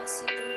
kasih Tuhan.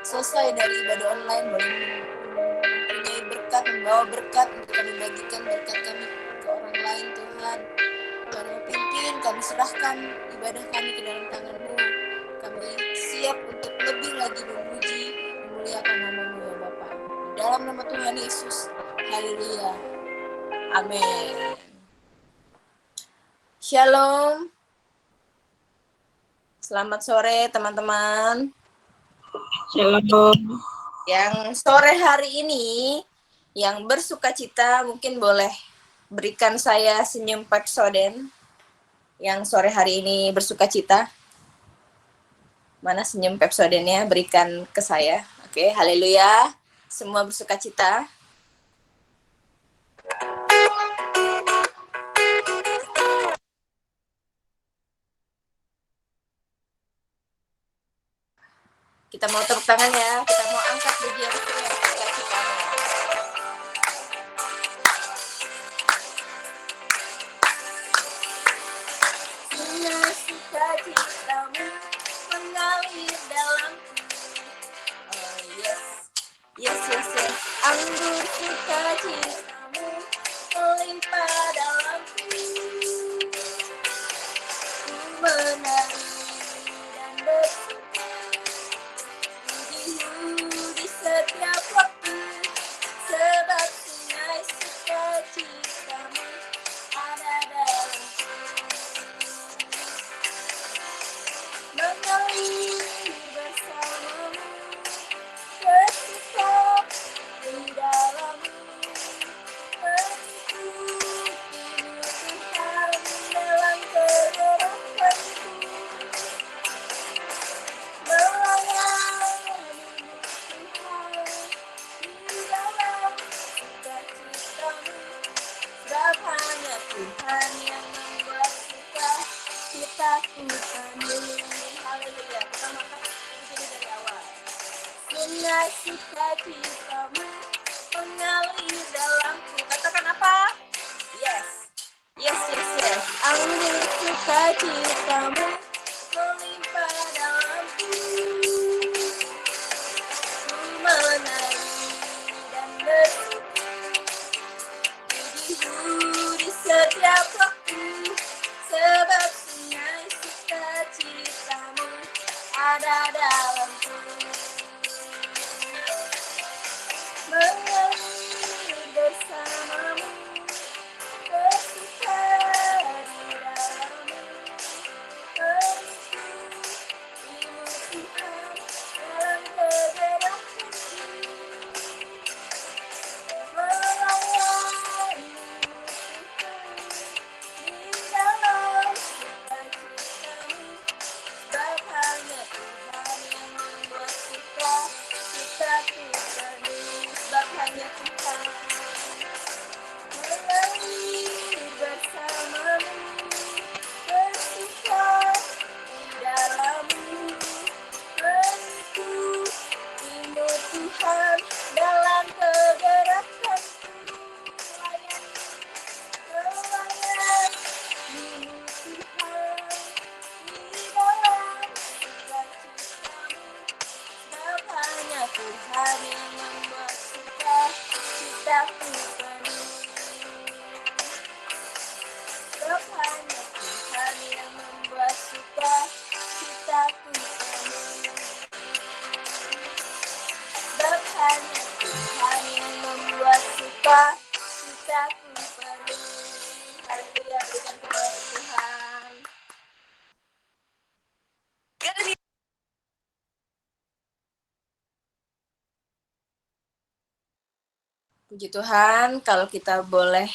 Selesai dari ibadah online boleh mempunyai berkat, membawa berkat untuk kami bagikan berkat kami ke orang lain. Tuhan, Tuhan yang pimpin, kami serahkan ibadah kami ke dalam tangan-Mu. Kami siap untuk lebih lagi memuji, memuliakan nama-Mu ya Bapa. Di dalam nama Tuhan Yesus, haleluya, amin. Shalom, selamat sore teman-teman. Shalom. Yang sore hari ini yang bersuka cita mungkin boleh berikan saya senyum Pepsodent. Yang sore hari ini bersuka cita. Mana senyum Pepsodentnya, berikan ke saya. Oke, haleluya. Semua bersuka cita. Kita mau tepuk tangan ya, kita mau angkat pujian kita. Sukacitamu mengalir dalamku. Oh yes. Anggur sukacitamu melimpah dalamku. Ku menari dan bersuka. Di setiap waktu, sebab sungai sukacitamu ada dalamku. Mengalir bersamamu, bersuka di dalammu, mengikutimu Tuhan dalam kegerakanku, melayani Tuhan di dalam sukacitamu, sebab hanya Tuhan yang membuat suka citaku penuh. Haleluya, kita makan jadi dari awal. Sungai sukacitamu mengalir dalamku. Katakan apa? Yes. Anggur sukacitamu melimpah dalamku. Ku menari dan bersuka Tuhan dalam kegerakan pelayan Tuhan di dalam sukacitamu. Sebab hanya Tuhan yang membuat sukacitaku penuh. Sebab hanya Tuhan yang membuat sukacitaku penuh. Sebab hanya Tuhan yang membuat sukacitaku penuh. Haleluya, berikan kepada Tuhan. Puji Tuhan, kalau kita boleh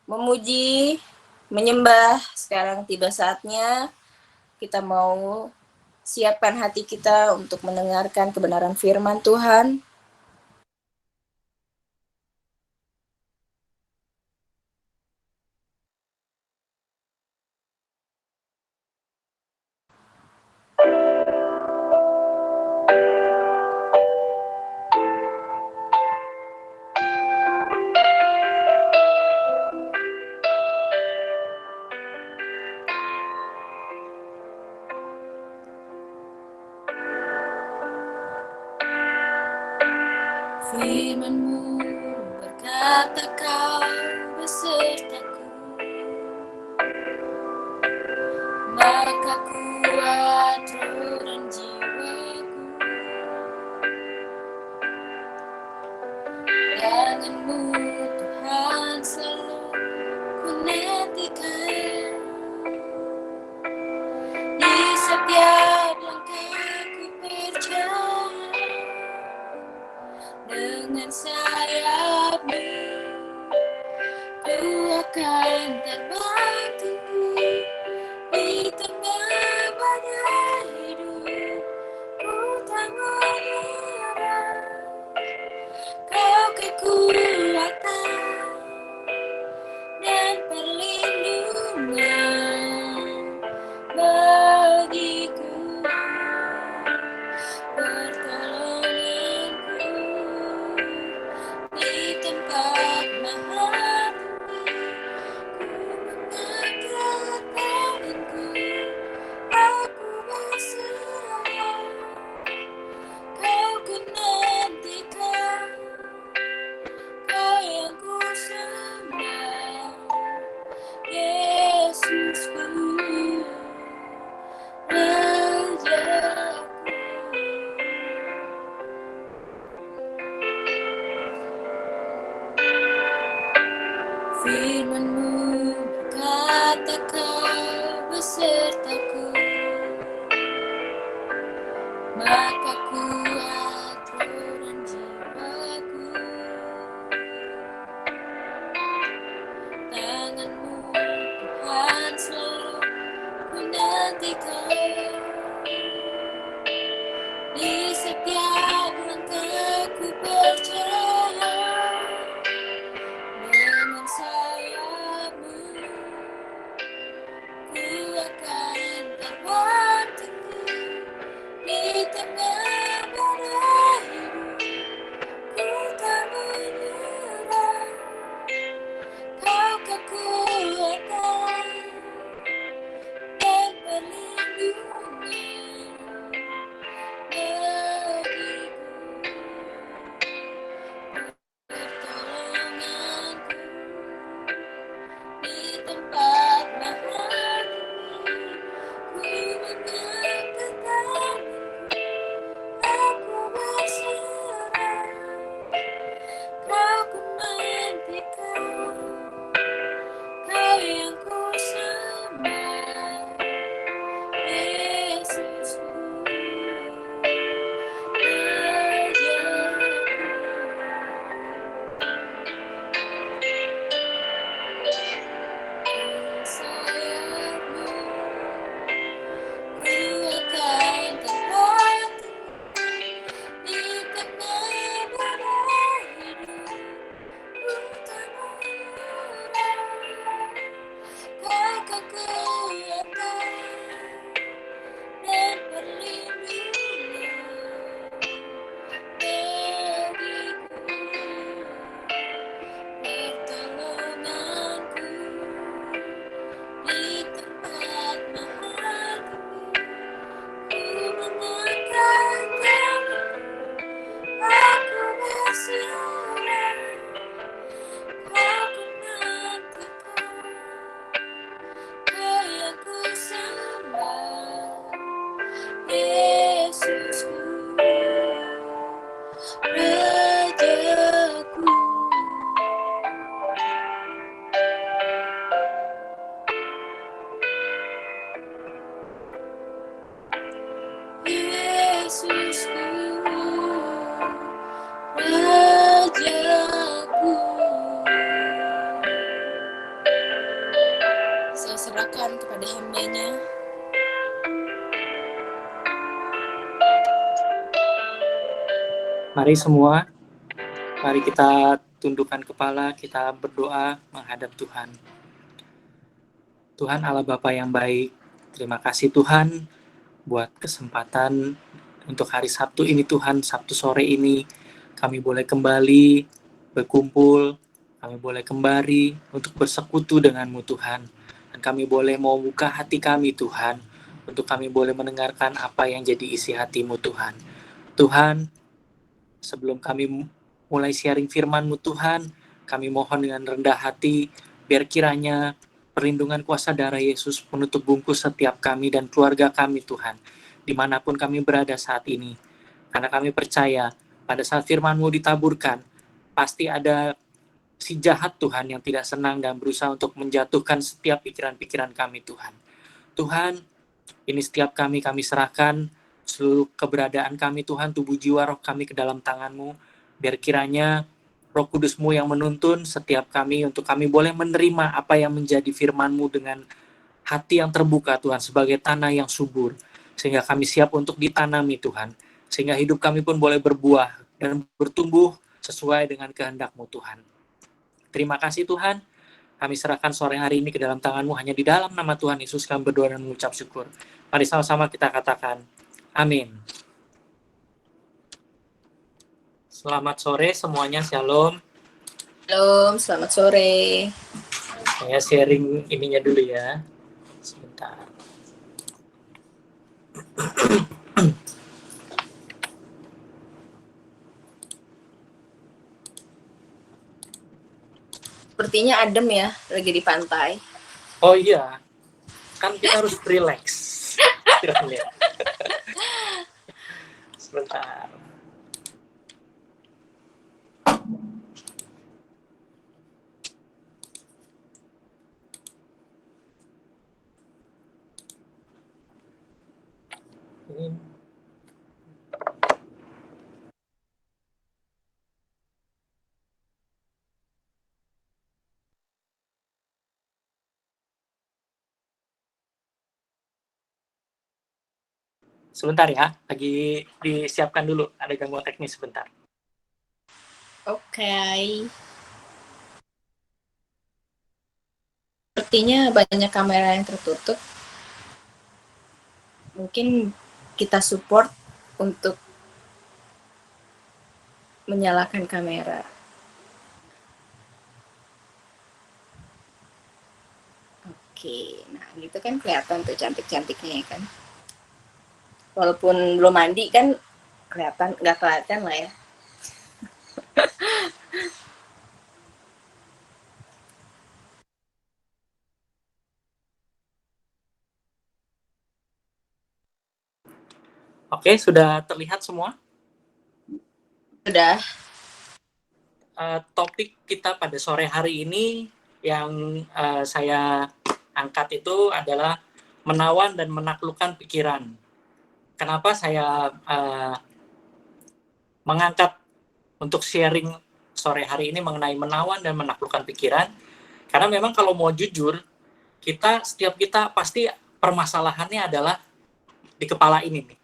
memuji, menyembah, sekarang tiba saatnya kita mau siapkan hati kita untuk mendengarkan kebenaran firman Tuhan. Firman-Mu berkata Kau besertaku, maka kuat roh dan jiwaku. Tangan-Mu Tuhan selalu ku nantikan, di setiap langkah ku percaya. Dengan sayap-Mu ku akan terbang tinggi di tengah badai hidup. Ku tak menyerah, Kau kekuatan dan perlindungan bagiku, pertolonganku di tempat maha tinggi. Ku mengangkat tanganku, aku berserah, Kau ku nantikan, Kau yang ku sembah, Yesusku, Rajaku. Firman-Mu berkata Kau besertaku, maka kuat roh dan jiwaku. Tangan-Mu Tuhan selalu ku nantikan, di setiap langkah ku percaya. Dengan sayap-Mu ku akan Rajaku. Yesusku, Rajaku. Saya serahkan kepada hamba-Nya. Mari semua, mari kita tundukkan kepala, kita berdoa menghadap Tuhan. Tuhan Allah Bapa yang baik, terima kasih Tuhan buat kesempatan untuk hari Sabtu ini Tuhan, Sabtu sore ini kami boleh kembali berkumpul, kami boleh kembali untuk bersekutu dengan-Mu Tuhan. Dan kami boleh mau buka hati kami Tuhan, untuk kami boleh mendengarkan apa yang jadi isi hati-Mu Tuhan. Tuhan, sebelum kami mulai sharing firman-Mu Tuhan, kami mohon dengan rendah hati, biar kiranya perlindungan kuasa darah Yesus menutup bungkus setiap kami dan keluarga kami Tuhan, dimanapun kami berada saat ini. Karena kami percaya, pada saat firman-Mu ditaburkan, pasti ada si jahat Tuhan yang tidak senang dan berusaha untuk menjatuhkan setiap pikiran-pikiran kami Tuhan. Tuhan, ini setiap kami serahkan seluruh keberadaan kami Tuhan, tubuh jiwa roh kami ke dalam tangan-Mu, biar kiranya Roh Kudus-Mu yang menuntun setiap kami untuk kami boleh menerima apa yang menjadi firman-Mu dengan hati yang terbuka Tuhan, sebagai tanah yang subur, sehingga kami siap untuk ditanami Tuhan, sehingga hidup kami pun boleh berbuah dan bertumbuh sesuai dengan kehendak-Mu Tuhan. Terima kasih Tuhan, kami serahkan sore hari ini ke dalam tangan-Mu, hanya di dalam nama Tuhan Yesus kami berdoa dan mengucap syukur. Mari sama-sama kita katakan, amin. Selamat sore semuanya, shalom. Shalom, selamat sore. Saya sharing ininya dulu ya, sebentar. Sepertinya adem ya, lagi di pantai. Oh iya, kan kita harus relax. Sebentar. Ini sebentar ya, lagi disiapkan dulu, ada gangguan teknis sebentar. Oke. Sepertinya banyak kamera yang tertutup. Mungkin kita support untuk menyalakan kamera. Oke, nah gitu kan kelihatan tuh cantik-cantiknya ya kan. Walaupun belum mandi kan kelihatan, nggak kelihatan lah ya. Oke, sudah terlihat semua? Sudah. Topik kita pada sore hari ini yang saya angkat itu adalah menawan dan menaklukkan pikiran. Kenapa saya mengangkat untuk sharing sore hari ini mengenai menawan dan menaklukkan pikiran? Karena memang kalau mau jujur, setiap kita pasti permasalahannya adalah di kepala ini nih.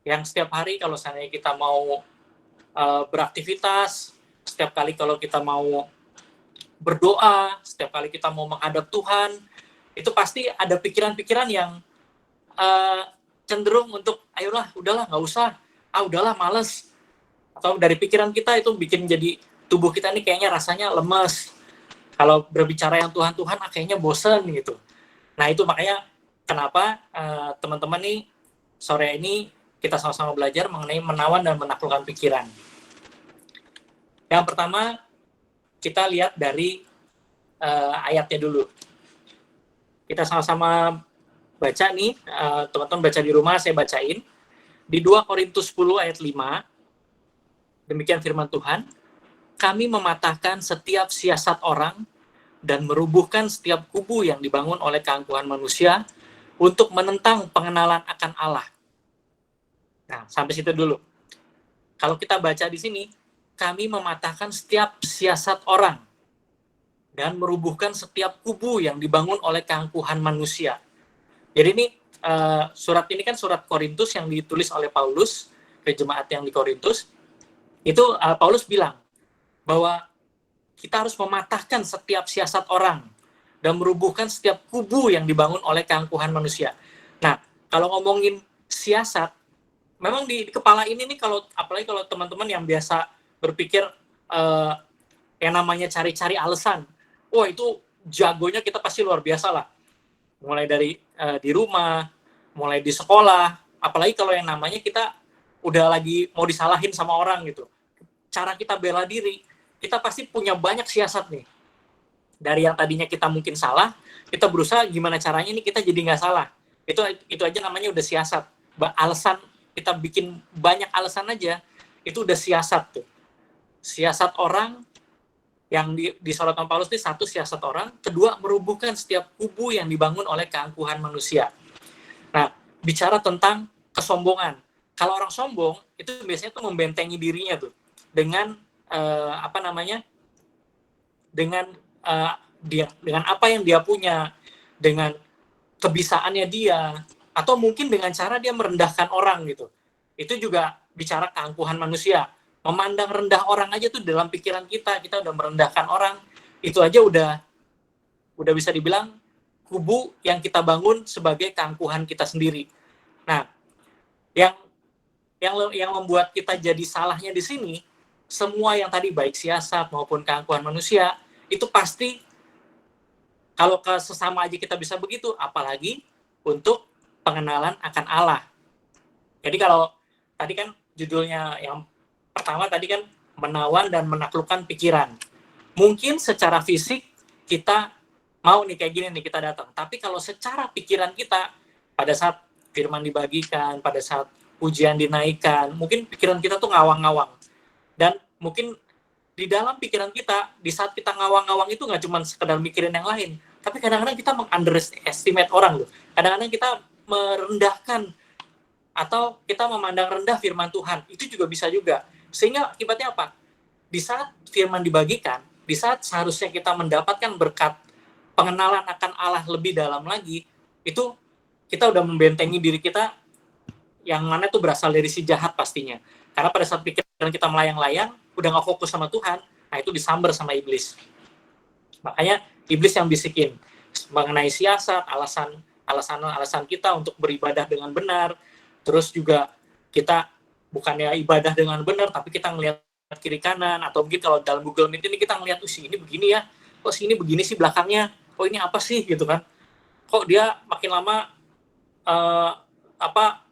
Yang setiap hari kalau misalnya kita mau beraktivitas, setiap kali kalau kita mau berdoa, setiap kali kita mau menghadap Tuhan, itu pasti ada pikiran-pikiran yang cenderung untuk, ayolah, udahlah, nggak usah, udahlah, males. Atau dari pikiran kita itu bikin jadi tubuh kita ini kayaknya rasanya lemes. Kalau berbicara yang Tuhan-Tuhan, kayaknya bosen gitu. Nah itu makanya kenapa teman-teman nih sore ini kita sama-sama belajar mengenai menawan dan menaklukkan pikiran. Yang pertama, kita lihat dari ayatnya dulu. Kita sama-sama baca nih, teman-teman baca di rumah, saya bacain. Di 2 Korintus 10 ayat 5, demikian firman Tuhan, kami mematahkan setiap siasat orang dan merubuhkan setiap kubu yang dibangun oleh keangkuhan manusia untuk menentang pengenalan akan Allah. Nah, sampai situ dulu. Kalau kita baca di sini, kami mematahkan setiap siasat orang dan merubuhkan setiap kubu yang dibangun oleh keangkuhan manusia. Jadi ini surat ini kan surat Korintus yang ditulis oleh Paulus ke jemaat yang di Korintus. Itu Paulus bilang bahwa kita harus mematahkan setiap siasat orang dan merubuhkan setiap kubu yang dibangun oleh keangkuhan manusia. Nah, kalau ngomongin siasat, memang di kepala ini nih, kalau apalagi kalau teman-teman yang biasa berpikir yang namanya cari-cari alasan, wah itu jagonya kita pasti luar biasa lah. Mulai dari di rumah, mulai di sekolah, apalagi kalau yang namanya kita udah lagi mau disalahin sama orang gitu. Cara kita bela diri, kita pasti punya banyak siasat nih. Dari yang tadinya kita mungkin salah, kita berusaha gimana caranya nih kita jadi nggak salah. Itu aja namanya udah siasat. Alasan, kita bikin banyak alasan aja, itu udah siasat tuh. Siasat orang yang disorot sama Paulus ini, satu, siasat orang, kedua, merubuhkan setiap kubu yang dibangun oleh keangkuhan manusia. Nah, bicara tentang kesombongan. Kalau orang sombong, itu biasanya tuh membentengi dirinya tuh dengan dengan apa yang dia punya, dengan kebisaannya dia, atau mungkin dengan cara dia merendahkan orang gitu. Itu juga bicara keangkuhan manusia. Memandang rendah orang aja tuh dalam pikiran kita udah merendahkan orang, itu aja udah bisa dibilang kubu yang kita bangun sebagai keangkuhan kita sendiri. Nah, yang membuat kita jadi salahnya di sini, semua yang tadi baik siasat maupun keangkuhan manusia, itu pasti kalau ke sesama aja kita bisa begitu, apalagi untuk pengenalan akan Allah. Jadi kalau tadi kan judulnya yang pertama tadi kan menawan dan menaklukkan pikiran. Mungkin secara fisik kita mau nih kayak gini nih kita datang. Tapi kalau secara pikiran kita, pada saat firman dibagikan, pada saat pujian dinaikkan, mungkin pikiran kita tuh ngawang-ngawang. Dan mungkin di dalam pikiran kita, di saat kita ngawang-ngawang itu nggak cuma sekedar mikirin yang lain, tapi kadang-kadang kita meng-underestimate orang loh. Kadang-kadang kita merendahkan atau kita memandang rendah firman Tuhan. Itu juga bisa juga. Sehingga akibatnya apa? Di saat firman dibagikan, di saat seharusnya kita mendapatkan berkat pengenalan akan Allah lebih dalam lagi, itu kita udah membentengi diri kita, yang mana itu berasal dari si jahat pastinya. Karena pada saat pikiran kita melayang-layang, udah gak fokus sama Tuhan, nah itu disamber sama iblis. Makanya iblis yang bisikin mengenai siasat, alasan kita untuk beribadah dengan benar, terus juga kita bukannya ibadah dengan benar, tapi kita ngelihat kiri kanan, atau mungkin kalau dalam Google Meet ini kita ngelihat, ini begini ya, kok sini begini sih belakangnya, kok ini apa sih gitu kan, kok dia makin lama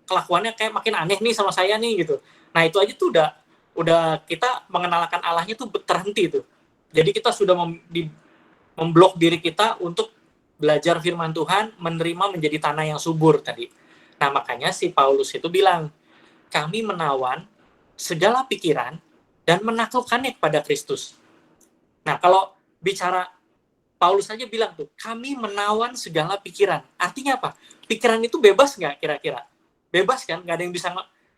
kelakuannya kayak makin aneh nih sama saya nih gitu. Nah itu aja tuh udah kita mengenalkan Allahnya tuh terhenti tuh. Jadi kita sudah memblok diri kita untuk belajar firman Tuhan, menerima menjadi tanah yang subur tadi. Nah makanya si Paulus itu bilang, kami menawan segala pikiran dan menaklukkannya kepada Kristus. Nah, kalau bicara Paulus saja bilang tuh, kami menawan segala pikiran. Artinya apa? Pikiran itu bebas nggak kira-kira? Bebas kan? Nggak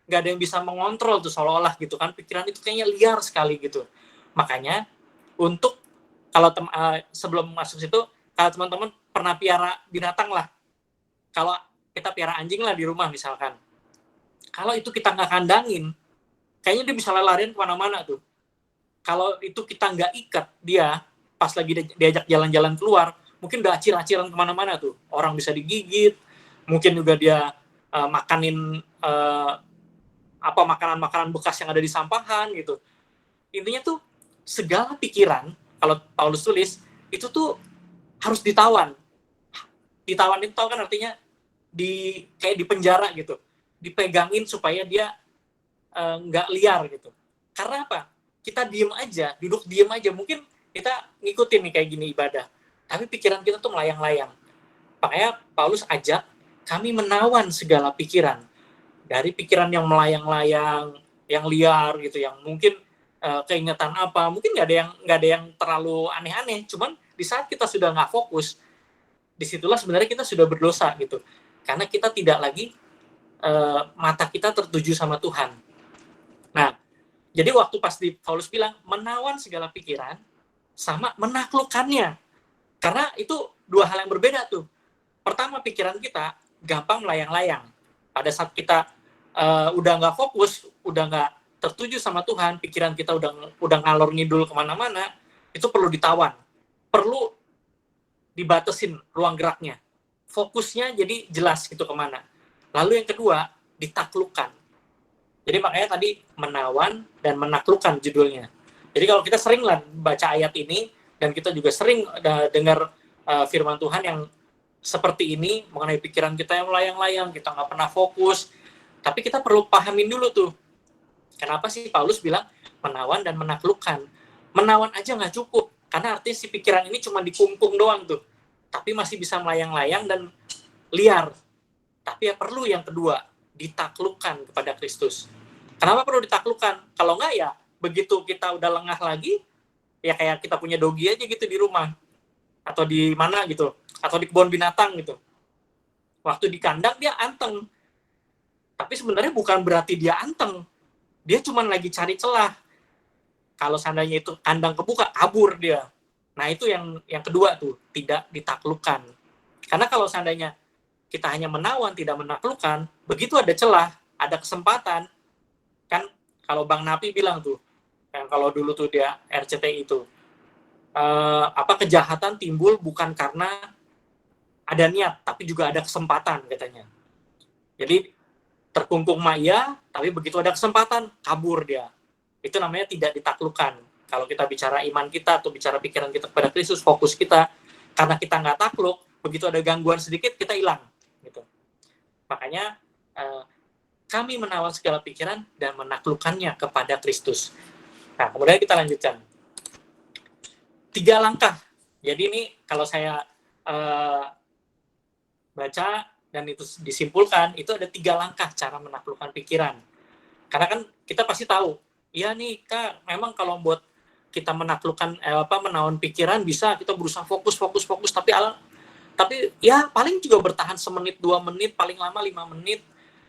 ada yang bisa mengontrol tuh seolah-olah gitu kan? Pikiran itu kayaknya liar sekali gitu. Makanya untuk kalau sebelum masuk situ, kalau teman-teman pernah piara binatang lah. Kalau kita piara anjing lah di rumah misalkan. Kalau itu kita nggak kandangin, kayaknya dia bisa lari-larian kemana-mana tuh. Kalau itu kita nggak ikat dia, pas lagi diajak jalan-jalan keluar, mungkin udah acil-acilan kemana-mana tuh. Orang bisa digigit, mungkin juga dia makanin makanan-makanan bekas yang ada di sampahan gitu. Intinya tuh segala pikiran, kalau Paulus tulis, itu tuh harus ditawan. Ditawan itu tahu kan artinya kayak di penjara gitu. Dipegangin supaya dia nggak liar gitu. Karena apa? Kita diem aja, duduk diem aja. Mungkin kita ngikutin nih kayak gini ibadah. Tapi pikiran kita tuh melayang-layang. Makanya Paulus ajak kami menawan segala pikiran. Dari pikiran yang melayang-layang, yang liar gitu, yang mungkin keingetan apa, mungkin nggak ada yang terlalu aneh-aneh, cuman di saat kita sudah nggak fokus, disitulah sebenarnya kita sudah berdosa gitu, karena kita tidak lagi mata kita tertuju sama Tuhan. Nah, jadi waktu pas di Paulus bilang menawan segala pikiran sama menaklukkannya, karena itu dua hal yang berbeda tuh. Pertama, pikiran kita gampang melayang-layang. Pada saat kita udah nggak fokus, udah nggak tertuju sama Tuhan, pikiran kita udah ngalor ngidul kemana-mana, itu perlu ditawan, perlu dibatesin ruang geraknya, fokusnya jadi jelas gitu kemana. Lalu yang kedua, ditaklukkan. Jadi makanya tadi menawan dan menaklukkan judulnya. Jadi kalau kita sering lah baca ayat ini, dan kita juga sering dengar firman Tuhan yang seperti ini, mengenai pikiran kita yang melayang-layang, kita nggak pernah fokus, tapi kita perlu pahamin dulu tuh, kenapa sih Paulus bilang menawan dan menaklukkan. Menawan aja nggak cukup, karena artinya si pikiran ini cuma dikungkung doang tuh, tapi masih bisa melayang-layang dan liar. Tapi ya perlu yang kedua, ditaklukkan kepada Kristus. Kenapa perlu ditaklukkan? Kalau nggak ya, begitu kita udah lengah lagi, ya kayak kita punya dogi aja gitu di rumah, atau di mana gitu, atau di kebun binatang gitu. Waktu di kandang dia anteng, tapi sebenarnya bukan berarti dia anteng, dia cuma lagi cari celah. Kalau seandainya itu kandang kebuka, kabur dia. Nah itu yang kedua tuh, tidak ditaklukkan. Karena kalau seandainya kita hanya menawan, tidak menaklukkan, begitu ada celah, ada kesempatan, kan kalau Bang Napi bilang tuh, yang kalau dulu tuh dia RCTI itu, kejahatan timbul bukan karena ada niat, tapi juga ada kesempatan katanya. Jadi terkungkung maya, tapi begitu ada kesempatan, kabur dia. Itu namanya tidak ditaklukkan. Kalau kita bicara iman kita, atau bicara pikiran kita kepada Kristus, fokus kita, karena kita nggak takluk, begitu ada gangguan sedikit, kita hilang. Gitu. Makanya, kami menawan segala pikiran dan menaklukkannya kepada Kristus. Nah, kemudian kita lanjutkan. 3 langkah. Jadi ini kalau saya baca dan itu disimpulkan, itu ada 3 langkah cara menaklukkan pikiran. Karena kan kita pasti tahu, iya nih Kak, memang kalau buat kita menaklukkan menawan pikiran bisa kita berusaha fokus, tapi ya paling juga bertahan semenit 2 menit, paling lama 5 menit,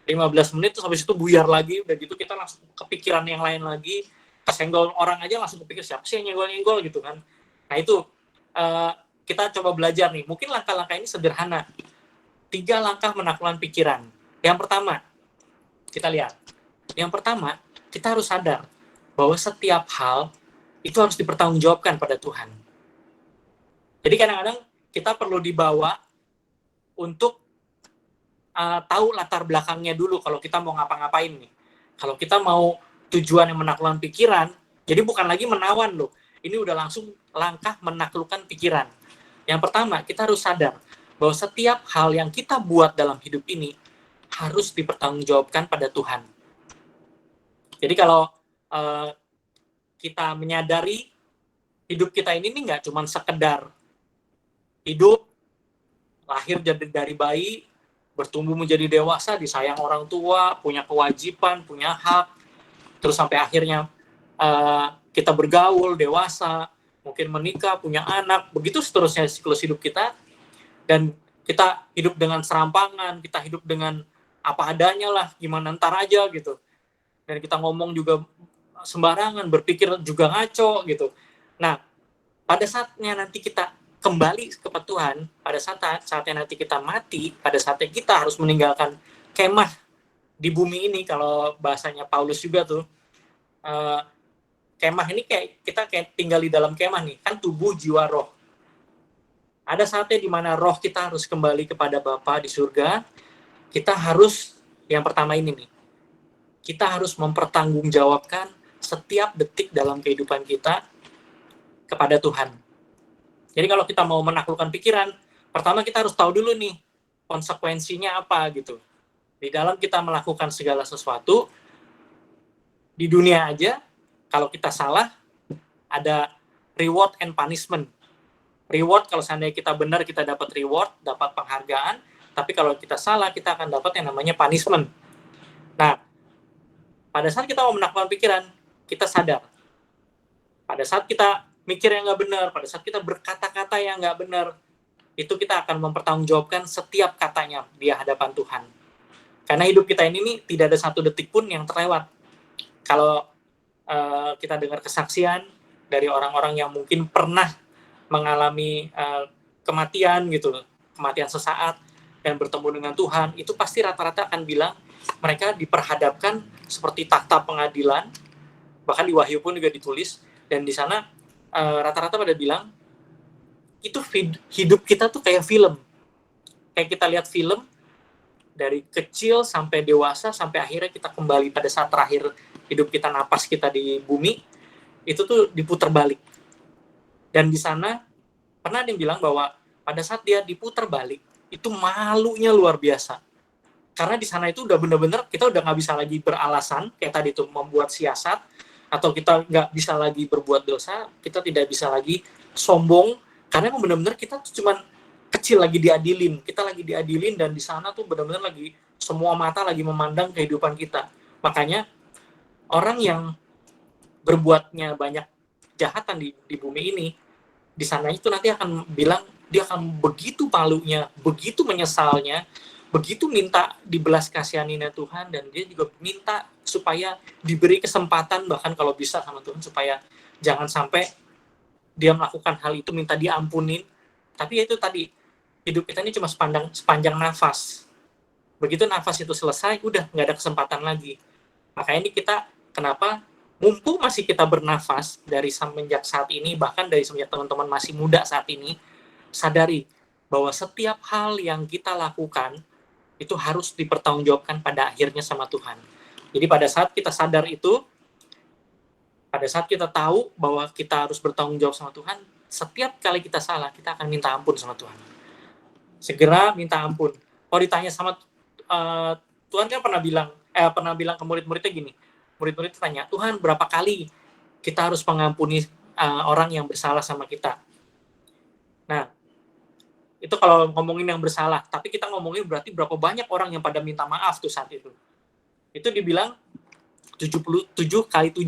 15 menit, terus habis itu buyar lagi, udah gitu kita langsung kepikiran yang lain lagi, kesenggol orang aja langsung kepikir siapa sih yang nyenggol-nyenggol gitu kan. Nah itu kita coba belajar nih, mungkin langkah-langkah ini sederhana. 3 langkah menaklukkan pikiran. Yang pertama, kita lihat. Yang pertama, kita harus sadar bahwa setiap hal itu harus dipertanggungjawabkan pada Tuhan. Jadi kadang-kadang kita perlu dibawa untuk tahu latar belakangnya dulu kalau kita mau ngapa-ngapain nih. Kalau kita mau tujuan yang menaklukkan pikiran, jadi bukan lagi menawan loh. Ini udah langsung langkah menaklukkan pikiran. Yang pertama, kita harus sadar bahwa setiap hal yang kita buat dalam hidup ini harus dipertanggungjawabkan pada Tuhan. Jadi kalau kita menyadari hidup kita ini nggak cuma sekedar hidup, lahir dari bayi, bertumbuh menjadi dewasa, disayang orang tua, punya kewajiban, punya hak, terus sampai akhirnya kita bergaul, dewasa, mungkin menikah, punya anak, begitu seterusnya siklus hidup kita. Dan kita hidup dengan serampangan, kita hidup dengan apa adanya lah, gimana ntar aja gitu. Dan kita ngomong juga sembarangan, berpikir juga ngaco gitu. Nah, pada saatnya nanti kita kembali kepada Tuhan, pada saatnya nanti kita mati, pada saatnya kita harus meninggalkan kemah di bumi ini, kalau bahasanya Paulus juga tuh, kemah ini kita tinggal di dalam kemah nih, kan tubuh, jiwa, roh. Ada saatnya di mana roh kita harus kembali kepada Bapa di surga. Kita harus, yang pertama ini nih, kita harus mempertanggungjawabkan setiap detik dalam kehidupan kita kepada Tuhan. Jadi kalau kita mau menaklukkan pikiran, pertama kita harus tahu dulu nih, konsekuensinya apa gitu. Di dalam kita melakukan segala sesuatu, di dunia aja, kalau kita salah, ada reward and punishment. Reward, kalau seandainya kita benar, kita dapat reward, dapat penghargaan. Tapi kalau kita salah, kita akan dapat yang namanya punishment. Nah, pada saat kita mau menaklukkan pikiran, kita sadar Pada saat kita mikir yang nggak benar, pada saat kita berkata-kata yang nggak benar, itu kita akan mempertanggungjawabkan setiap katanya di hadapan Tuhan. Karena hidup kita ini nih tidak ada satu detik pun yang terlewat. Kalau kita dengar kesaksian dari orang-orang yang mungkin pernah mengalami kematian gitu, kematian sesaat dan bertemu dengan Tuhan, itu pasti rata-rata akan bilang mereka diperhadapkan seperti takhta pengadilan, bahkan di Wahyu pun juga ditulis, dan di sana rata-rata pada bilang itu hidup kita tuh kayak film, kayak kita lihat film dari kecil sampai dewasa sampai akhirnya kita kembali pada saat terakhir hidup kita, napas kita di bumi, itu tuh diputar balik. Dan di sana pernah ada yang bilang bahwa pada saat dia diputar balik itu malunya luar biasa, karena di sana itu udah bener-bener kita udah nggak bisa lagi beralasan kayak tadi tuh membuat siasat, atau kita nggak bisa lagi berbuat dosa, kita tidak bisa lagi sombong, karena emang bener-bener kita tuh cuman kecil lagi diadilin, kita lagi diadilin, dan di sana tuh bener-bener lagi semua mata lagi memandang kehidupan kita. Makanya orang yang berbuatnya banyak kejahatan di bumi ini, di sana itu nanti akan bilang dia akan begitu malunya, begitu menyesalnya, begitu minta dibelas kasihaninya Tuhan, dan dia juga minta supaya diberi kesempatan bahkan kalau bisa sama Tuhan supaya jangan sampai dia melakukan hal itu, minta diampunin. Tapi ya itu tadi, hidup kita ini cuma sepanjang nafas. Begitu nafas itu selesai, udah nggak ada kesempatan lagi. Makanya ini kita kenapa mumpung masih kita bernafas dari semenjak saat ini, bahkan dari semenjak teman-teman masih muda saat ini, sadari bahwa setiap hal yang kita lakukan itu harus dipertanggungjawabkan pada akhirnya sama Tuhan. Jadi pada saat kita sadar itu, pada saat kita tahu bahwa kita harus bertanggung jawab sama Tuhan, setiap kali kita salah, kita akan minta ampun sama Tuhan. Segera minta ampun. Kalau ditanya sama Tuhan kan pernah bilang ke murid-muridnya gini, murid-murid tanya, Tuhan berapa kali kita harus mengampuni orang yang bersalah sama kita? Nah, itu kalau ngomongin yang bersalah, tapi kita ngomongin berarti berapa banyak orang yang pada minta maaf tuh saat itu. Itu dibilang 77 kali 7.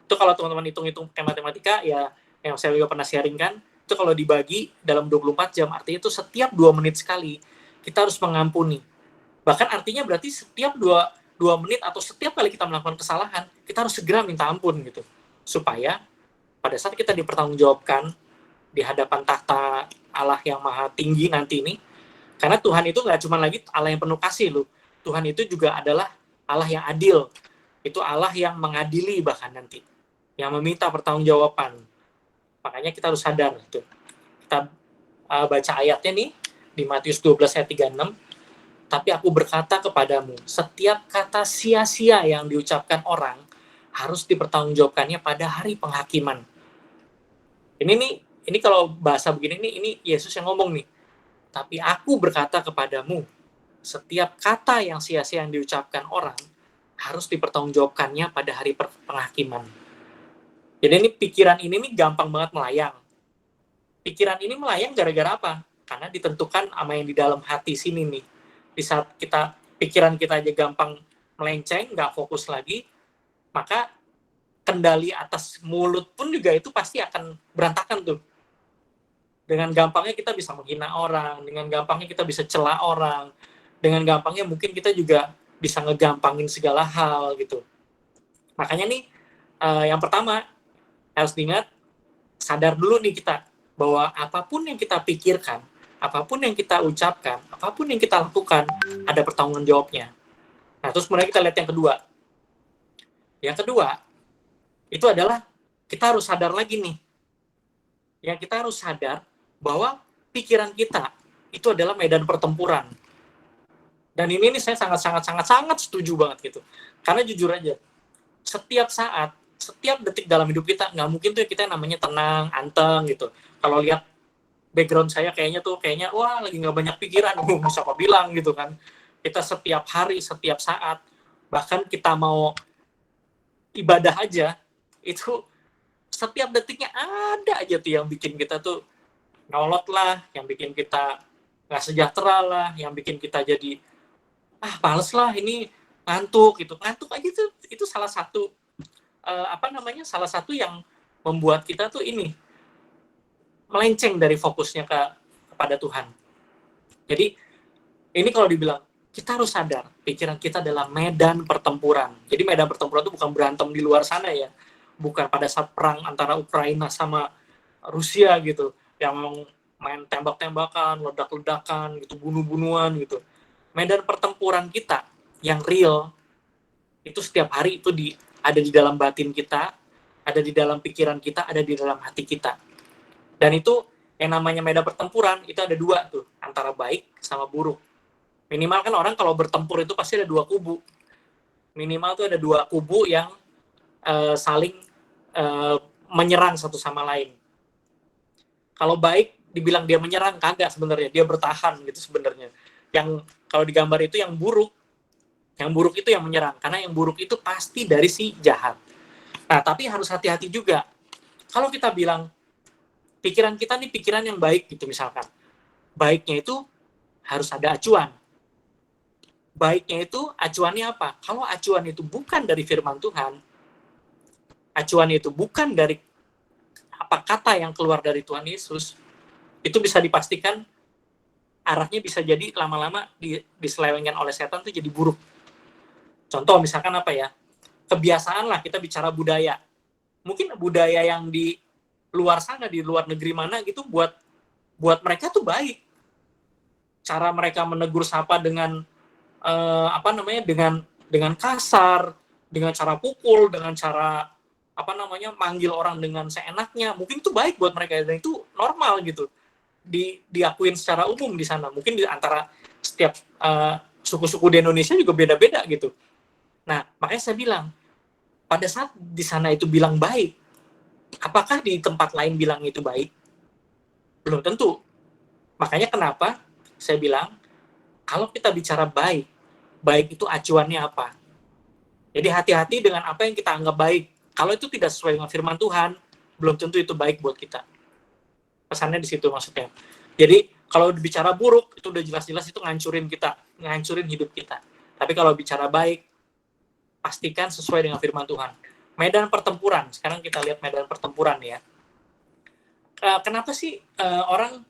Itu kalau teman-teman hitung-hitung pakai matematika, ya yang saya juga pernah sharing kan, itu kalau dibagi dalam 24 jam, artinya itu setiap 2 menit sekali kita harus mengampuni. Bahkan artinya berarti setiap 2 menit atau setiap kali kita melakukan kesalahan, kita harus segera minta ampun gitu. Supaya pada saat kita dipertanggungjawabkan di hadapan tahta Allah yang maha tinggi nanti ini, karena Tuhan itu nggak cuma lagi Allah yang penuh kasih loh, Tuhan itu juga adalah Allah yang adil, itu Allah yang mengadili bahkan nanti, yang meminta pertanggungjawaban. Makanya kita harus sadar itu. Kita baca ayatnya nih di Matius 12 ayat 36, tapi aku berkata kepadamu, setiap kata sia-sia yang diucapkan orang harus dipertanggungjawabkannya pada hari penghakiman. Ini kalau bahasa begini nih, ini Yesus yang ngomong nih. Tapi aku berkata kepadamu, setiap kata yang sia-sia yang diucapkan orang harus dipertanggungjawabkannya pada hari penghakiman. Jadi ini pikiran ini nih gampang banget melayang. Pikiran ini melayang gara-gara apa? Karena ditentukan sama yang di dalam hati sini nih. Di saat pikiran kita aja gampang melenceng, nggak fokus lagi, maka kendali atas mulut pun juga itu pasti akan berantakan tuh. Dengan gampangnya kita bisa menghina orang, dengan gampangnya kita bisa cela orang, dengan gampangnya mungkin kita juga bisa ngegampangin segala hal gitu. Makanya nih, yang pertama harus diingat, sadar dulu nih kita, bahwa apapun yang kita pikirkan, apapun yang kita ucapkan, apapun yang kita lakukan, ada pertanggung jawabnya. Nah, terus kemudian kita lihat yang kedua. Yang kedua, itu adalah kita harus sadar lagi nih. Yang kita harus sadar bahwa pikiran kita itu adalah medan pertempuran. Dan ini saya sangat setuju banget gitu. Karena jujur aja, setiap saat, setiap detik dalam hidup kita, nggak mungkin tuh kita namanya tenang, anteng gitu. Kalau lihat background saya kayaknya wah lagi nggak banyak pikiran, siapa bilang gitu kan. Kita setiap hari, setiap saat, bahkan kita mau ibadah aja, itu setiap detiknya ada aja tuh yang bikin kita tuh nolot lah, yang bikin kita nggak sejahtera lah, yang bikin kita jadi males lah, ini ngantuk gitu. Ngantuk aja itu salah satu salah satu yang membuat kita tuh ini melenceng dari fokusnya kepada Tuhan. Jadi ini kalau dibilang kita harus sadar pikiran kita adalah medan pertempuran. Jadi medan pertempuran itu bukan berantem di luar sana ya, bukan pada saat perang antara Ukraina sama Rusia gitu, yang main tembak-tembakan, ledak-ledakan gitu, bunuh-bunuhan gitu. Medan pertempuran kita yang real itu setiap hari itu ada di dalam batin kita, ada di dalam pikiran kita, ada di dalam hati kita. Dan itu yang namanya medan pertempuran itu ada dua tuh, antara baik sama buruk. Minimal kan orang kalau bertempur itu pasti ada dua kubu. Minimal tuh ada dua kubu yang saling menyerang satu sama lain. Kalau baik dibilang dia menyerang, kagak sebenarnya, dia bertahan gitu sebenarnya. Yang kalau digambar itu yang buruk itu yang menyerang, karena yang buruk itu pasti dari si jahat. Nah, tapi harus hati-hati juga. Kalau kita bilang pikiran kita nih pikiran yang baik gitu misalkan, baiknya itu harus ada acuan. Baiknya itu acuannya apa? Kalau acuan itu bukan dari firman Tuhan, acuan itu bukan dari apa kata yang keluar dari Tuhan Yesus, itu bisa dipastikan arahnya bisa jadi lama-lama diselewengkan oleh setan tuh jadi buruk. Contoh misalkan apa ya? Kebiasaan lah, kita bicara budaya. Mungkin budaya yang di luar sana, di luar negeri mana gitu, buat mereka tuh baik. Cara mereka menegur sapa dengan dengan kasar, dengan cara pukul, dengan cara manggil orang dengan seenaknya, mungkin itu baik buat mereka dan itu normal gitu. Diakuin secara umum di sana. Mungkin di antara setiap suku-suku di Indonesia juga beda-beda gitu. Nah, makanya saya bilang, pada saat di sana itu bilang baik, apakah di tempat lain bilang itu baik? Belum tentu. Makanya kenapa saya bilang, kalau kita bicara baik, baik itu acuannya apa? Jadi hati-hati dengan apa yang kita anggap baik. Kalau itu tidak sesuai dengan firman Tuhan, belum tentu itu baik buat kita. Pesannya di situ maksudnya. Jadi kalau bicara buruk, itu udah jelas-jelas itu ngancurin hidup kita. Tapi kalau bicara baik, pastikan sesuai dengan firman Tuhan. Medan pertempuran, sekarang kita lihat medan pertempuran ya. Kenapa sih orang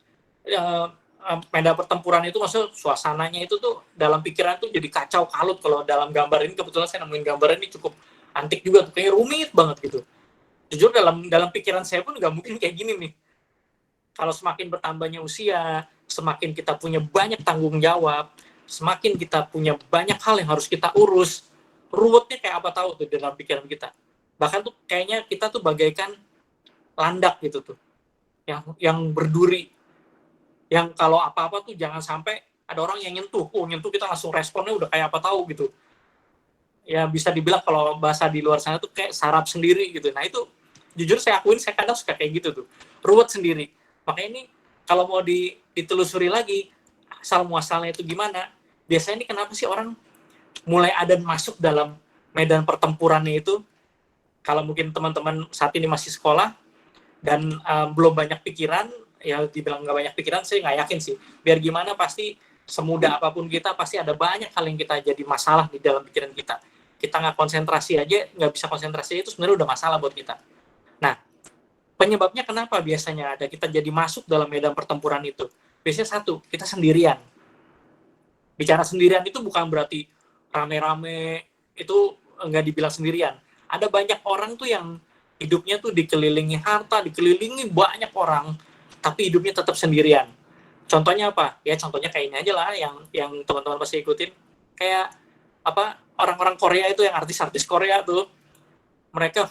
medan pertempuran itu, maksudnya suasananya itu tuh dalam pikiran tuh jadi kacau kalut. Kalau dalam gambar ini, kebetulan saya nemuin gambar ini cukup antik juga tuh, kayak rumit banget gitu. Jujur dalam pikiran saya pun nggak mungkin kayak gini nih. Kalau semakin bertambahnya usia, semakin kita punya banyak tanggung jawab, semakin kita punya banyak hal yang harus kita urus, ruwetnya kayak apa tahu tuh dalam pikiran kita. Bahkan tuh kayaknya kita tuh bagaikan landak gitu tuh, yang berduri, yang kalau apa-apa tuh jangan sampai ada orang yang nyentuh kita langsung responnya udah kayak apa tahu gitu. Ya bisa dibilang kalau bahasa di luar sana tuh kayak sarap sendiri gitu. Nah itu jujur saya akuin, saya kadang suka kayak gitu tuh, ruwet sendiri. Makanya ini kalau mau ditelusuri lagi asal muasalnya itu gimana, biasanya ini kenapa sih orang mulai ada masuk dalam medan pertempurannya itu. Kalau mungkin teman-teman saat ini masih sekolah dan belum banyak pikiran, ya dibilang nggak banyak pikiran, saya nggak yakin sih. Biar gimana pasti semudah apapun kita, pasti ada banyak hal yang kita jadi masalah di dalam pikiran kita. Kita nggak konsentrasi aja, nggak bisa konsentrasi, itu sebenarnya udah masalah buat kita. Nah, penyebabnya kenapa biasanya ada kita jadi masuk dalam medan pertempuran itu? Biasanya satu, kita sendirian. Bicara sendirian itu bukan berarti rame-rame, itu nggak dibilang sendirian. Ada banyak orang tuh yang hidupnya tuh dikelilingi harta, dikelilingi banyak orang, tapi hidupnya tetap sendirian. Contohnya apa? Ya contohnya kayak ini aja lah, yang teman-teman pasti ikutin. Kayak orang-orang Korea itu, yang artis-artis Korea tuh, mereka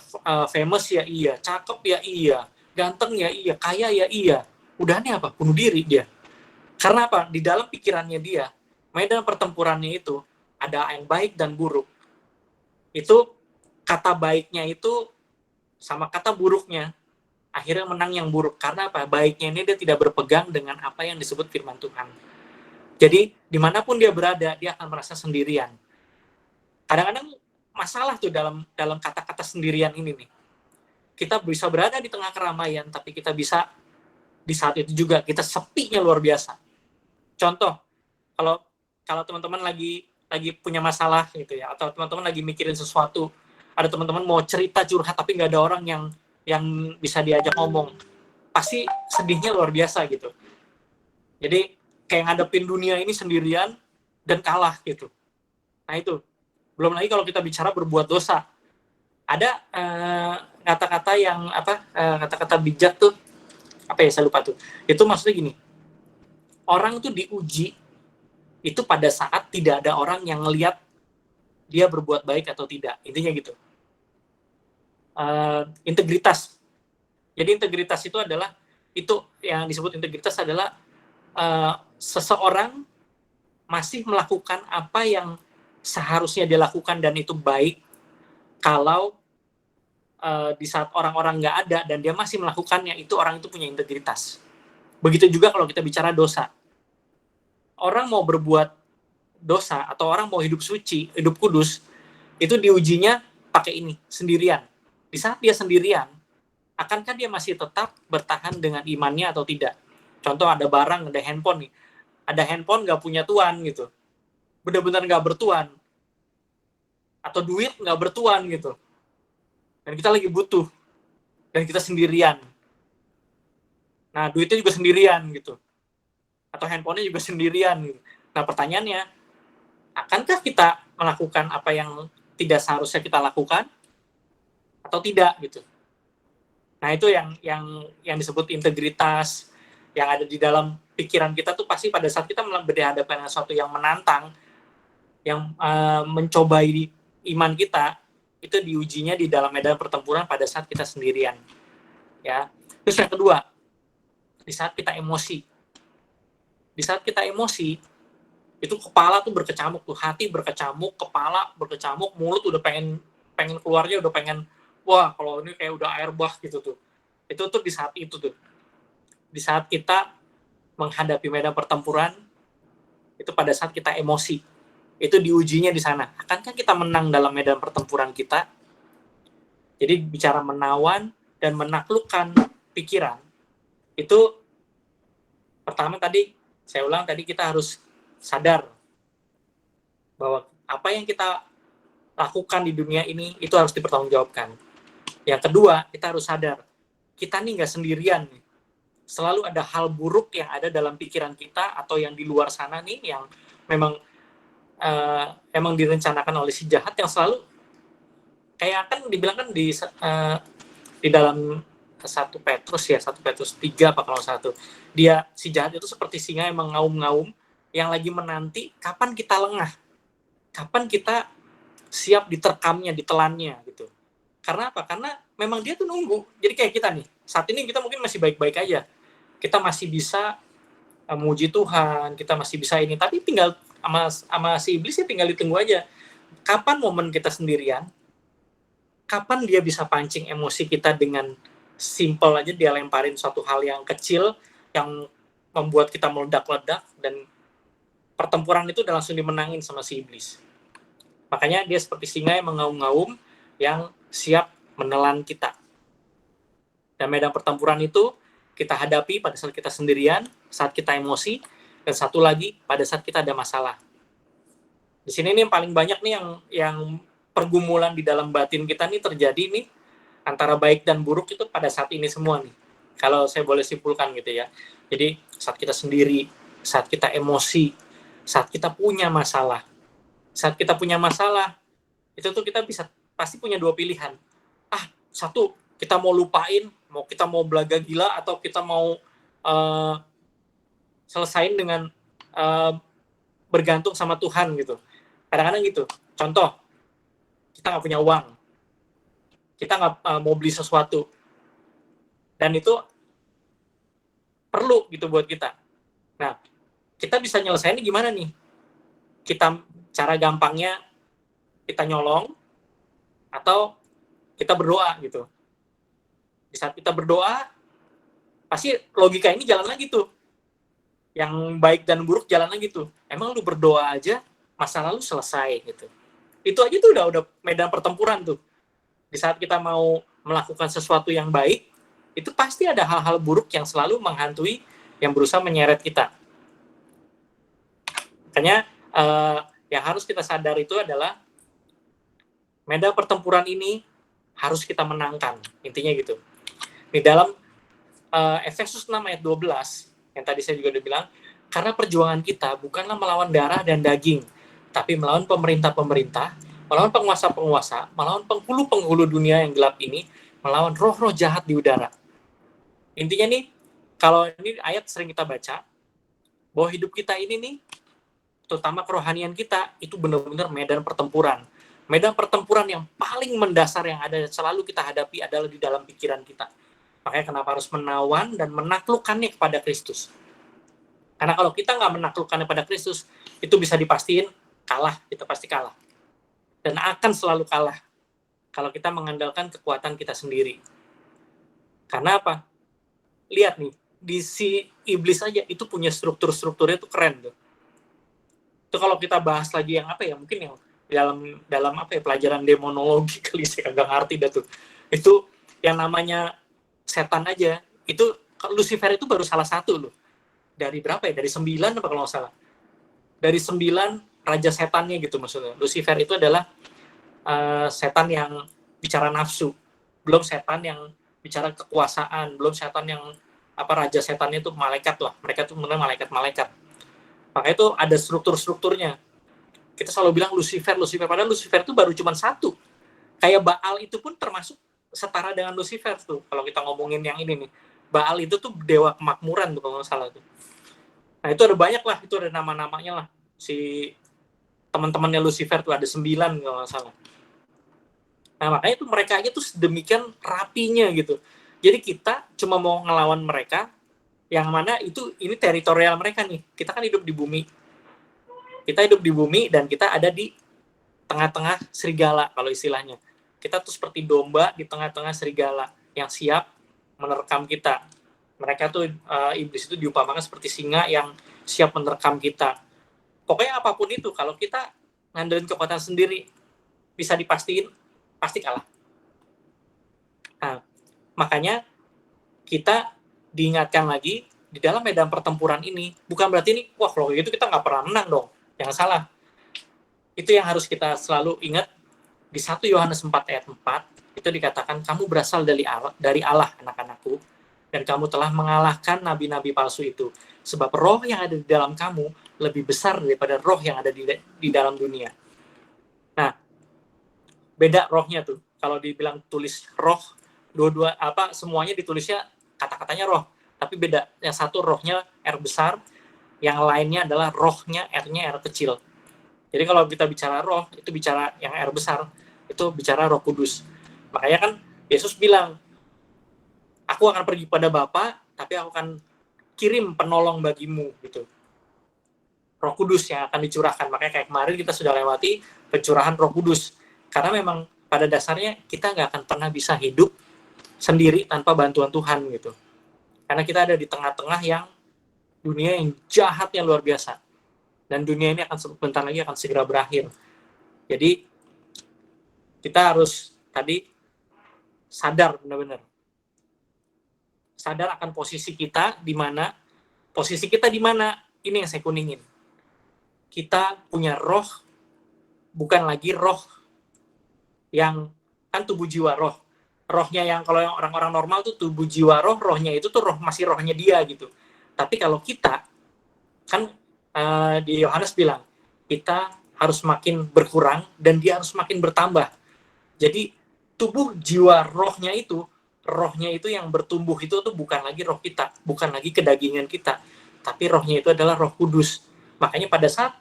famous ya iya, cakep ya iya, ganteng ya iya, kaya ya iya. Udahannya apa? Bunuh diri dia. Karena apa? Di dalam pikirannya dia, medan pertempurannya itu ada yang baik dan buruk. Itu kata baiknya itu sama kata buruknya, akhirnya menang yang buruk. Karena apa? Baiknya ini dia tidak berpegang dengan apa yang disebut firman Tuhan. Jadi dimanapun dia berada, dia akan merasa sendirian. Kadang-kadang masalah tuh dalam kata-kata sendirian ini nih. Kita bisa berada di tengah keramaian, tapi kita bisa di saat itu juga kita sepinya luar biasa. Contoh, kalau teman-teman lagi punya masalah gitu ya, atau teman-teman lagi mikirin sesuatu, ada teman-teman mau cerita curhat tapi nggak ada orang yang yang bisa diajak ngomong, pasti sedihnya luar biasa gitu. Jadi kayak ngadepin dunia ini sendirian dan kalah gitu. Nah itu, belum lagi kalau kita bicara berbuat dosa. Ada kata-kata yang kata-kata bijak tuh, apa ya, saya lupa tuh. Itu maksudnya gini, orang tuh diuji itu pada saat tidak ada orang yang ngelihat dia berbuat baik atau tidak. Intinya gitu. Integritas. Jadi integritas itu adalah, itu yang disebut integritas adalah seseorang masih melakukan apa yang seharusnya dilakukan dan itu baik kalau di saat orang-orang nggak ada dan dia masih melakukannya, itu orang itu punya integritas. Begitu juga kalau kita bicara dosa. Orang mau berbuat dosa atau orang mau hidup suci, hidup kudus, itu diujinya pakai ini, sendirian. Di saat dia sendirian, akankah dia masih tetap bertahan dengan imannya atau tidak? Contoh ada barang, ada handphone nih. Ada handphone nggak punya tuan gitu. Benar-benar nggak bertuan. Atau duit nggak bertuan gitu. Dan kita lagi butuh. Dan kita sendirian. Nah, duitnya juga sendirian gitu. Atau handphonenya juga sendirian gitu. Nah, pertanyaannya, akankah kita melakukan apa yang tidak seharusnya kita lakukan? Atau tidak gitu. Nah, itu yang disebut integritas, yang ada di dalam pikiran kita tuh pasti pada saat kita berhadapan dengan sesuatu yang menantang, yang mencobai iman kita, itu diujinya di dalam medan pertempuran pada saat kita sendirian. Ya. Terus yang kedua, di saat kita emosi. Di saat kita emosi, itu kepala tuh berkecamuk tuh, hati berkecamuk, kepala berkecamuk, mulut udah pengen keluarnya, udah pengen, wah kalau ini kayak udah air bah gitu tuh. Itu tuh di saat itu tuh. Di saat kita menghadapi medan pertempuran, itu pada saat kita emosi. Itu diujinya di sana. Akankah kita menang dalam medan pertempuran kita? Jadi bicara menawan dan menaklukkan pikiran, itu pertama tadi, saya ulang tadi, kita harus sadar bahwa apa yang kita lakukan di dunia ini itu harus dipertanggungjawabkan. Yang kedua, kita harus sadar, kita nih nggak sendirian nih. Selalu ada hal buruk yang ada dalam pikiran kita atau yang di luar sana nih, yang memang emang direncanakan oleh si jahat, yang selalu kayak kan dibilang kan di dalam 1 Petrus 3 apa kalau satu, dia si jahat itu seperti singa yang mengaum-ngaum, yang lagi menanti kapan kita lengah, kapan kita siap diterkamnya, ditelannya gitu. Karena apa? Karena memang dia tuh nunggu. Jadi kayak kita nih, saat ini kita mungkin masih baik-baik aja, kita masih bisa memuji Tuhan, kita masih bisa ini, tapi tinggal sama si iblis ya tinggal ditunggu aja. Kapan momen kita sendirian, kapan dia bisa pancing emosi kita dengan simple aja, dia lemparin suatu hal yang kecil, yang membuat kita meledak-ledak, dan pertempuran itu udah langsung dimenangin sama si iblis. Makanya dia seperti singa yang mengaum-ngaum, yang siap menelan kita. Dan medan pertempuran itu kita hadapi pada saat kita sendirian, saat kita emosi, dan satu lagi pada saat kita ada masalah. Di sini nih yang paling banyak nih yang pergumulan di dalam batin kita nih terjadi nih antara baik dan buruk itu pada saat ini semua nih. Kalau saya boleh simpulkan gitu ya. Jadi saat kita sendiri, saat kita emosi, saat kita punya masalah. Saat kita punya masalah, itu tuh kita bisa pasti punya 2 pilihan. Satu, kita mau lupain, kita mau belaga gila, atau kita mau selesain dengan bergantung sama Tuhan gitu. Kadang-kadang gitu. Contoh, kita nggak punya uang, kita nggak mau beli sesuatu, dan itu perlu gitu buat kita. Nah, kita bisa nyelesainnya gimana nih? Cara gampangnya kita nyolong atau kita berdoa gitu. Di saat kita berdoa, pasti logika ini jalan lagi tuh. Yang baik dan buruk jalan lagi tuh. Emang lu berdoa aja, masa lalu selesai gitu. Itu aja tuh udah medan pertempuran tuh. Di saat kita mau melakukan sesuatu yang baik, itu pasti ada hal-hal buruk yang selalu menghantui, yang berusaha menyeret kita. Makanya yang harus kita sadar itu adalah medan pertempuran ini harus kita menangkan. Intinya gitu. Di dalam Efesus 6 ayat 12, yang tadi saya juga udah bilang, karena perjuangan kita bukanlah melawan darah dan daging, tapi melawan pemerintah-pemerintah, melawan penguasa-penguasa, melawan penghulu-penghulu dunia yang gelap ini, melawan roh-roh jahat di udara. Intinya nih, kalau ini ayat sering kita baca, bahwa hidup kita ini nih, terutama kerohanian kita, itu benar-benar medan pertempuran. Medan pertempuran yang paling mendasar yang ada selalu kita hadapi adalah di dalam pikiran kita. Makanya kenapa harus menawan dan menaklukkannya kepada Kristus. Karena kalau kita nggak menaklukkannya pada Kristus, itu bisa dipastiin kalah, kita pasti kalah. Dan akan selalu kalah kalau kita mengandalkan kekuatan kita sendiri. Karena apa? Lihat nih, di si iblis aja itu punya struktur-strukturnya tuh keren tuh. Itu kalau kita bahas lagi yang apa ya, mungkin yang dalam apa ya, pelajaran demonologi kali, saya kagak ngerti dah tuh. Itu yang namanya setan aja, itu Lucifer itu baru salah satu loh. Dari berapa ya? Dari 9 apa kalau nggak salah? Dari 9 raja setannya gitu maksudnya. Lucifer itu adalah setan yang bicara nafsu. Belum setan yang bicara kekuasaan, belum setan yang apa, raja setannya itu malaikat lah. Mereka tuh benar malaikat-malaikat. Makanya itu ada struktur-strukturnya. Kita selalu bilang Lucifer, padahal Lucifer itu baru cuma satu. Kayak Baal itu pun termasuk setara dengan Lucifer tuh. Kalau kita ngomongin yang ini nih, Baal itu tuh dewa kemakmuran tuh kalau nggak salah tuh. Nah itu ada banyak lah, itu ada nama-namanya lah. Si teman-temannya Lucifer tuh ada 9 kalau nggak salah. Nah makanya tuh mereka aja tuh sedemikian rapinya gitu. Jadi kita cuma mau ngelawan mereka, yang mana itu ini teritorial mereka nih. Kita kan hidup di bumi. Kita hidup di bumi dan kita ada di tengah-tengah serigala kalau istilahnya. Kita tuh seperti domba di tengah-tengah serigala yang siap menerkam kita. Mereka tuh iblis itu diumpamakan seperti singa yang siap menerkam kita. Pokoknya apapun itu, kalau kita ngandelin kekuatan sendiri, bisa dipastiin pasti kalah. Nah, makanya kita diingatkan lagi di dalam medan pertempuran ini, bukan berarti ini, wah kalau gitu kita nggak pernah menang dong. Yang salah. Itu yang harus kita selalu ingat. Di 1 Yohanes 4 ayat 4, itu dikatakan, kamu berasal dari Allah, anak-anakku, dan kamu telah mengalahkan nabi-nabi palsu itu. Sebab roh yang ada di dalam kamu lebih besar daripada roh yang ada di dalam dunia. Nah, beda rohnya tuh. Kalau dibilang tulis roh, dua-dua apa semuanya ditulisnya kata-katanya roh, tapi beda. Yang satu rohnya R besar, yang lainnya adalah rohnya R-nya R kecil. Jadi kalau kita bicara roh, itu bicara yang R besar, itu bicara Roh Kudus. Makanya kan Yesus bilang, aku akan pergi pada Bapa, tapi aku akan kirim penolong bagimu gitu. Roh Kudus yang akan dicurahkan. Makanya kayak kemarin kita sudah lewati pencurahan Roh Kudus. Karena memang pada dasarnya kita nggak akan pernah bisa hidup sendiri tanpa bantuan Tuhan gitu. Karena kita ada di tengah-tengah yang dunia yang jahatnya luar biasa. Dan dunia ini akan sebentar lagi akan segera berakhir. Jadi kita harus tadi sadar benar-benar. Sadar akan posisi kita di mana. Posisi kita di mana? Ini yang saya kuningin. Kita punya roh, bukan lagi roh yang kan tubuh jiwa roh. Rohnya yang kalau yang orang-orang normal tuh tubuh jiwa roh, rohnya itu tuh roh masih rohnya dia gitu. Tapi kalau kita kan di Yohanes bilang kita harus makin berkurang dan dia harus makin bertambah. Jadi tubuh jiwa rohnya itu yang bertumbuh itu tuh bukan lagi roh kita, bukan lagi kedagingan kita, tapi rohnya itu adalah Roh Kudus. Makanya pada saat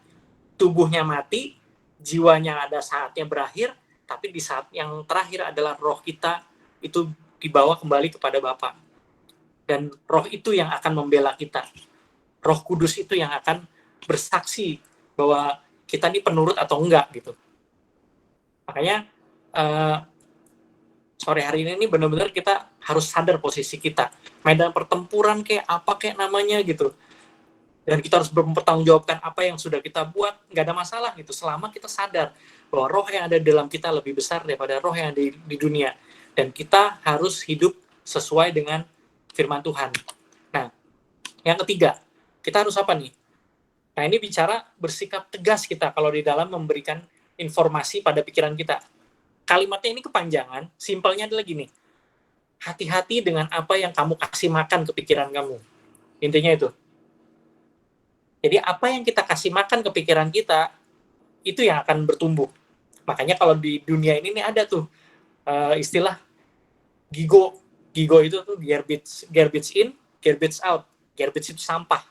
tubuhnya mati, jiwanya ada saatnya berakhir, tapi di saat yang terakhir adalah roh kita itu dibawa kembali kepada Bapa. Dan roh itu yang akan membela kita. Roh Kudus itu yang akan bersaksi bahwa kita ini penurut atau enggak gitu. Makanya sore hari ini benar-benar kita harus sadar posisi kita. Medan pertempuran kayak apa kayak namanya gitu. Dan kita harus mempertanggungjawabkan apa yang sudah kita buat, nggak ada masalah gitu. Selama kita sadar bahwa roh yang ada di dalam kita lebih besar daripada roh yang ada di dunia. Dan kita harus hidup sesuai dengan firman Tuhan. Nah, yang ketiga, kita harus apa nih? Nah, ini bicara bersikap tegas kita kalau di dalam memberikan informasi pada pikiran kita. Kalimatnya ini kepanjangan, simpelnya adalah gini. hati-hati dengan apa yang kamu kasih makan ke pikiran kamu. Intinya itu. Jadi apa yang kita kasih makan ke pikiran kita, itu yang akan bertumbuh. Makanya kalau di dunia ini nih ada tuh istilah gigo. Gigo itu tuh garbage in, garbage out. Garbage itu sampah.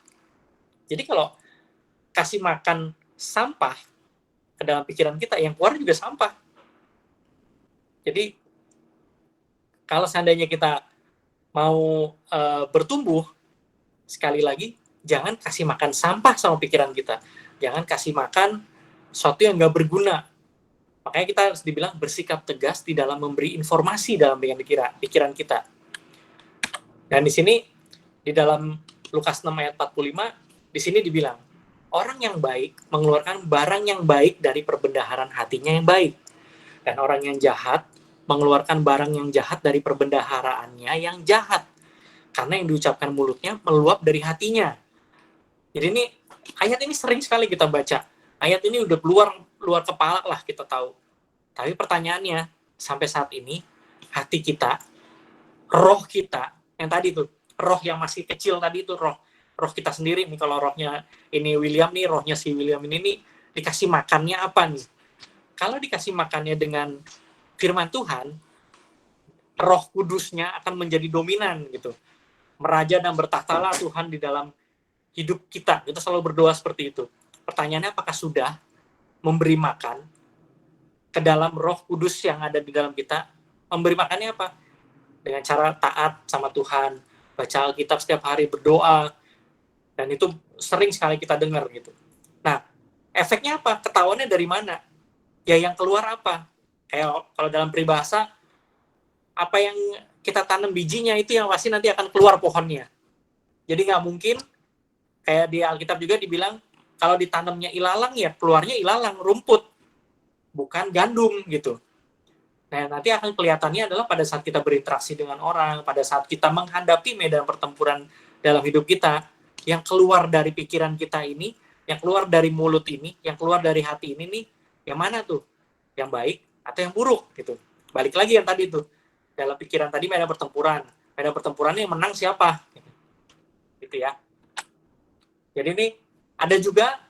Jadi kalau kasih makan sampah ke dalam pikiran kita, yang keluar juga sampah. Jadi kalau seandainya kita mau bertumbuh, sekali lagi, jangan kasih makan sampah sama pikiran kita. Jangan kasih makan sesuatu yang nggak berguna. Makanya kita harus dibilang bersikap tegas di dalam memberi informasi dalam pikiran kita. Dan di sini, di dalam Lukas 6 ayat 45, di sini dibilang, orang yang baik mengeluarkan barang yang baik dari perbendaharaan hatinya yang baik. Dan orang yang jahat mengeluarkan barang yang jahat dari perbendaharaannya yang jahat. Karena yang diucapkan mulutnya meluap dari hatinya. Jadi ini, ayat ini sering sekali kita baca. Ayat ini udah luar kepala lah kita tahu. Tapi pertanyaannya, sampai saat ini, hati kita, roh kita, yang tadi tuh, roh yang masih kecil tadi itu, roh kita sendiri nih, kalau rohnya ini William nih, rohnya si William ini nih, dikasih makannya apa nih? Kalau dikasih makannya dengan firman Tuhan, roh kudusnya akan menjadi dominan gitu. Meraja dan bertakhtalah Tuhan di dalam hidup kita. Kita selalu berdoa seperti itu. Pertanyaannya, apakah sudah memberi makan ke dalam roh kudus yang ada di dalam kita? Memberi makannya apa? Dengan cara taat sama Tuhan, baca Alkitab setiap hari, berdoa, dan itu sering sekali kita dengar gitu. Nah, efeknya apa? Ketahuannya dari mana? Ya yang keluar apa? Kayak kalau dalam peribahasa, apa yang kita tanam bijinya itu yang pasti nanti akan keluar pohonnya. Jadi nggak mungkin, kayak di Alkitab juga dibilang, kalau ditanamnya ilalang ya keluarnya ilalang, rumput, bukan gandum gitu. Nah, nanti akan kelihatannya adalah pada saat kita berinteraksi dengan orang, pada saat kita menghadapi medan pertempuran dalam hidup kita, yang keluar dari pikiran kita ini, yang keluar dari mulut ini, yang keluar dari hati ini nih, yang mana tuh? Yang baik atau yang buruk gitu. Balik lagi yang tadi tuh, dalam pikiran tadi medan pertempurannya yang menang siapa? Gitu ya. Jadi ini ada juga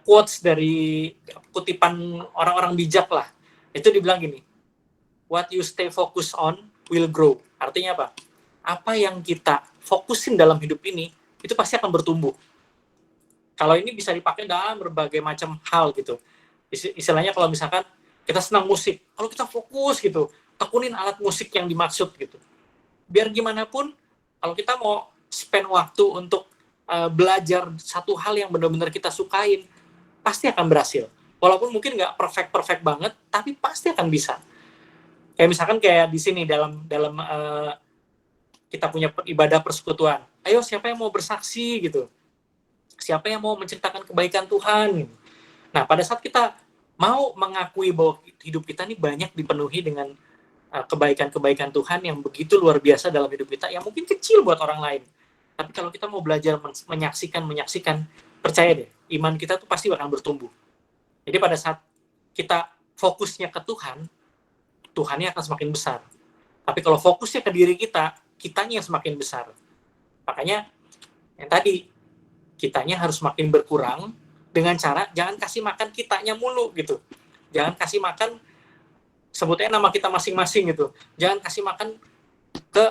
quotes dari kutipan orang-orang bijak lah. Itu dibilang gini, what you stay focused on will grow. Artinya apa? Apa yang kita fokusin dalam hidup ini, itu pasti akan bertumbuh. Kalau ini bisa dipakai dalam berbagai macam hal gitu. Istilahnya kalau misalkan kita senang musik, kalau kita fokus gitu, tekunin alat musik yang dimaksud gitu. Biar gimana pun, kalau kita mau spend waktu untuk belajar satu hal yang benar-benar kita sukain, pasti akan berhasil. Walaupun mungkin nggak perfect banget, tapi pasti akan bisa. Kayak misalkan kayak di sini dalam kita punya ibadah persekutuan. Ayo siapa yang mau bersaksi gitu? Siapa yang mau menceritakan kebaikan Tuhan? Nah, pada saat kita mau mengakui bahwa hidup kita ini banyak dipenuhi dengan kebaikan-kebaikan Tuhan yang begitu luar biasa dalam hidup kita, yang mungkin kecil buat orang lain. Tapi kalau kita mau belajar menyaksikan, percaya deh, iman kita tuh pasti akan bertumbuh. Jadi pada saat kita fokusnya ke Tuhan, Tuhannya akan semakin besar. Tapi kalau fokusnya ke diri kita, kitanya yang semakin besar. Makanya yang tadi, kitanya harus semakin berkurang dengan cara jangan kasih makan kitanya mulu gitu. Jangan kasih makan sebutnya nama kita masing-masing gitu. Jangan kasih makan ke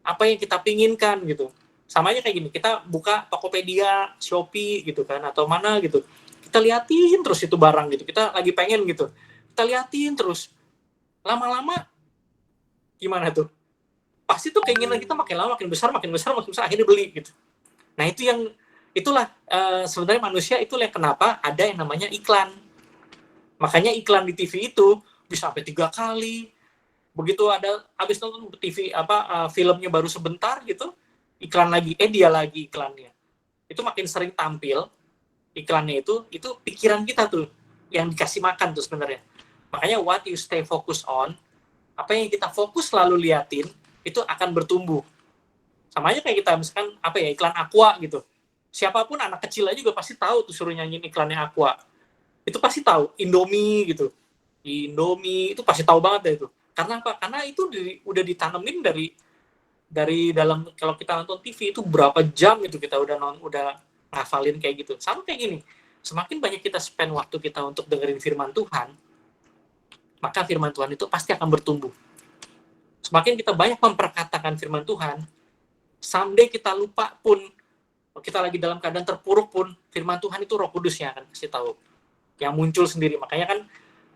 apa yang kita pinginkan gitu. Sama aja kayak gini, kita buka Tokopedia, Shopee gitu kan, atau mana gitu. Kita liatin terus itu barang gitu. Kita lagi pengen gitu. Kita liatin terus. Lama-lama gimana tuh? Pasti tuh keinginan kita makin lama makin besar, akhirnya beli gitu. Nah, itulah sebenarnya manusia itulah yang kenapa ada yang namanya iklan. Makanya iklan di TV itu bisa sampai 3 kali. Begitu ada habis nonton TV filmnya baru sebentar gitu, iklan lagi, dia lagi iklannya. Itu makin sering tampil iklannya itu pikiran kita tuh yang dikasih makan tuh sebenarnya. Makanya what you stay focus on, apa yang kita fokus selalu liatin, itu akan bertumbuh. Sama aja kayak kita misalkan iklan Aqua gitu. Siapapun anak kecil aja juga pasti tahu tuh suruh nyanyiin iklannya Aqua. Itu pasti tahu. Indomie gitu. Indomie itu pasti tahu banget deh itu. Karena apa? Karena itu udah ditanemin dari dalam, kalau kita nonton TV itu berapa jam itu kita udah ngafalin kayak gitu. Sama kayak gini, semakin banyak kita spend waktu kita untuk dengerin firman Tuhan, maka firman Tuhan itu pasti akan bertumbuh. Semakin kita banyak memperkatakan firman Tuhan, someday kita lupa pun, kita lagi dalam keadaan terpuruk pun, firman Tuhan itu Roh Kudus yang akan kasih tahu, yang muncul sendiri. Makanya kan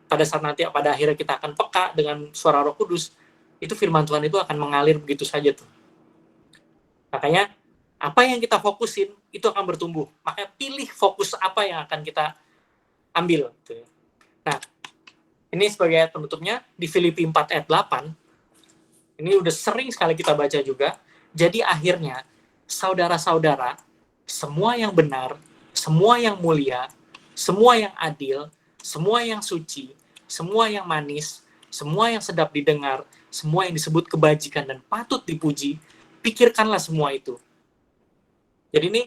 pada saat nanti, pada akhirnya kita akan peka dengan suara Roh Kudus, itu firman Tuhan itu akan mengalir begitu saja tuh. Makanya apa yang kita fokusin itu akan bertumbuh. Makanya pilih fokus apa yang akan kita ambil. Gitu. Nah, ini sebagai penutupnya di Filipi 4 ayat 8. Ini udah sering sekali kita baca juga. Jadi akhirnya, saudara-saudara, semua yang benar, semua yang mulia, semua yang adil, semua yang suci, semua yang manis, semua yang sedap didengar, semua yang disebut kebajikan dan patut dipuji, pikirkanlah semua itu. Jadi ini,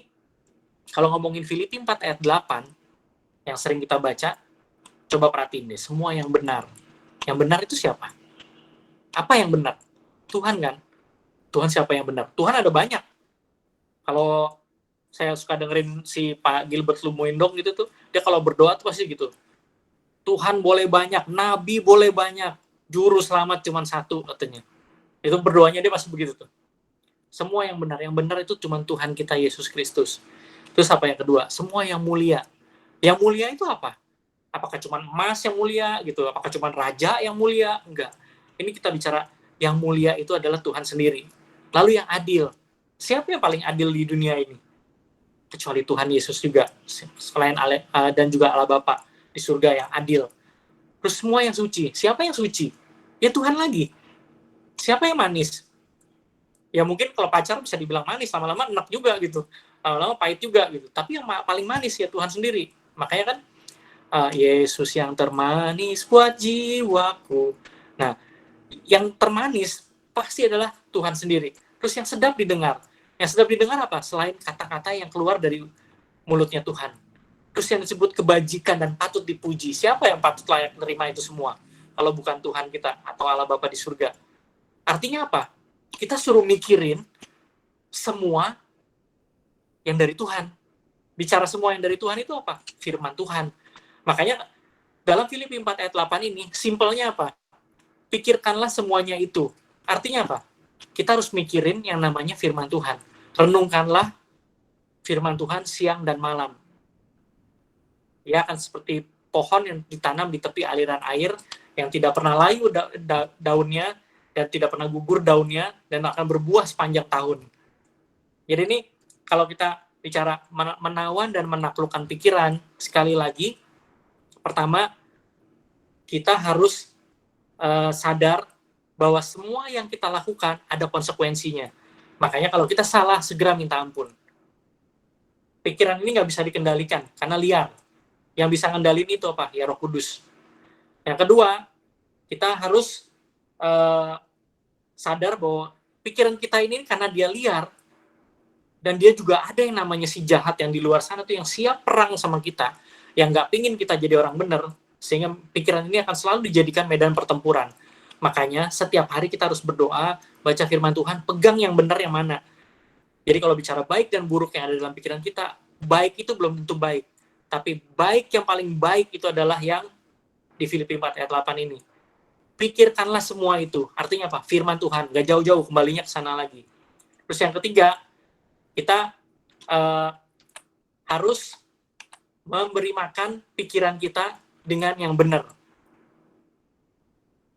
kalau ngomongin Filipi 4 ayat 8, yang sering kita baca, coba perhatiin deh, semua yang benar. Yang benar itu siapa? Apa yang benar? Tuhan kan? Tuhan siapa yang benar? Tuhan ada banyak. Kalau saya suka dengerin si Pak Gilbert Lumuindong gitu tuh, dia kalau berdoa tuh pasti gitu. Tuhan boleh banyak, Nabi boleh banyak, juru selamat cuma satu katanya. Itu berdoanya dia pasti begitu tuh. Semua yang benar itu cuma Tuhan kita Yesus Kristus. Terus apa yang kedua? Semua yang mulia. Yang mulia itu apa? Apakah cuma emas yang mulia gitu? Apakah cuma raja yang mulia? Enggak. Ini kita bicara yang mulia itu adalah Tuhan sendiri. Lalu yang adil. Siapa yang paling adil di dunia ini? Kecuali Tuhan Yesus juga. Selain dan juga Allah Bapa di surga yang adil. Terus semua yang suci. Siapa yang suci? Ya Tuhan lagi. Siapa yang manis? Ya mungkin kalau pacar bisa dibilang manis, lama-lama enak juga gitu. Lama-lama pahit juga gitu. Tapi yang paling manis ya Tuhan sendiri. Makanya kan, Yesus yang termanis buat jiwaku. Nah, yang termanis pasti adalah Tuhan sendiri. Terus yang sedap didengar. Yang sedap didengar apa? Selain kata-kata yang keluar dari mulutnya Tuhan. Terus yang disebut kebajikan dan patut dipuji. Siapa yang patut layak menerima itu semua? Kalau bukan Tuhan kita atau Allah Bapa di surga. Artinya apa? Kita suruh mikirin semua yang dari Tuhan. Bicara semua yang dari Tuhan itu apa? Firman Tuhan. Makanya dalam Filipi 4 ayat 8 ini, simpelnya apa? Pikirkanlah semuanya itu. Artinya apa? Kita harus mikirin yang namanya firman Tuhan. Renungkanlah firman Tuhan siang dan malam. Ya, akan seperti pohon yang ditanam di tepi aliran air, yang tidak pernah layu daunnya, dan tidak pernah gugur daunnya, dan akan berbuah sepanjang tahun. Jadi ini, kalau kita bicara menawan dan menaklukkan pikiran, sekali lagi, pertama, kita harus sadar bahwa semua yang kita lakukan ada konsekuensinya. Makanya kalau kita salah, segera minta ampun. Pikiran ini nggak bisa dikendalikan, karena liar. Yang bisa ngendalin itu apa? Ya Roh Kudus. Yang kedua, kita harus sadar bahwa pikiran kita ini karena dia liar, dan dia juga ada yang namanya si jahat yang di luar sana tuh yang siap perang sama kita, yang nggak pingin kita jadi orang benar, sehingga pikiran ini akan selalu dijadikan medan pertempuran. Makanya setiap hari kita harus berdoa, baca firman Tuhan, pegang yang benar yang mana. Jadi kalau bicara baik dan buruk yang ada dalam pikiran kita, baik itu belum tentu baik. Tapi baik yang paling baik itu adalah yang di Filipi 4 ayat 8 ini. Pikirkanlah semua itu. Artinya apa? Firman Tuhan. Gak jauh-jauh, kembalinya ke sana lagi. Terus yang ketiga, kita harus memberi makan pikiran kita dengan yang benar.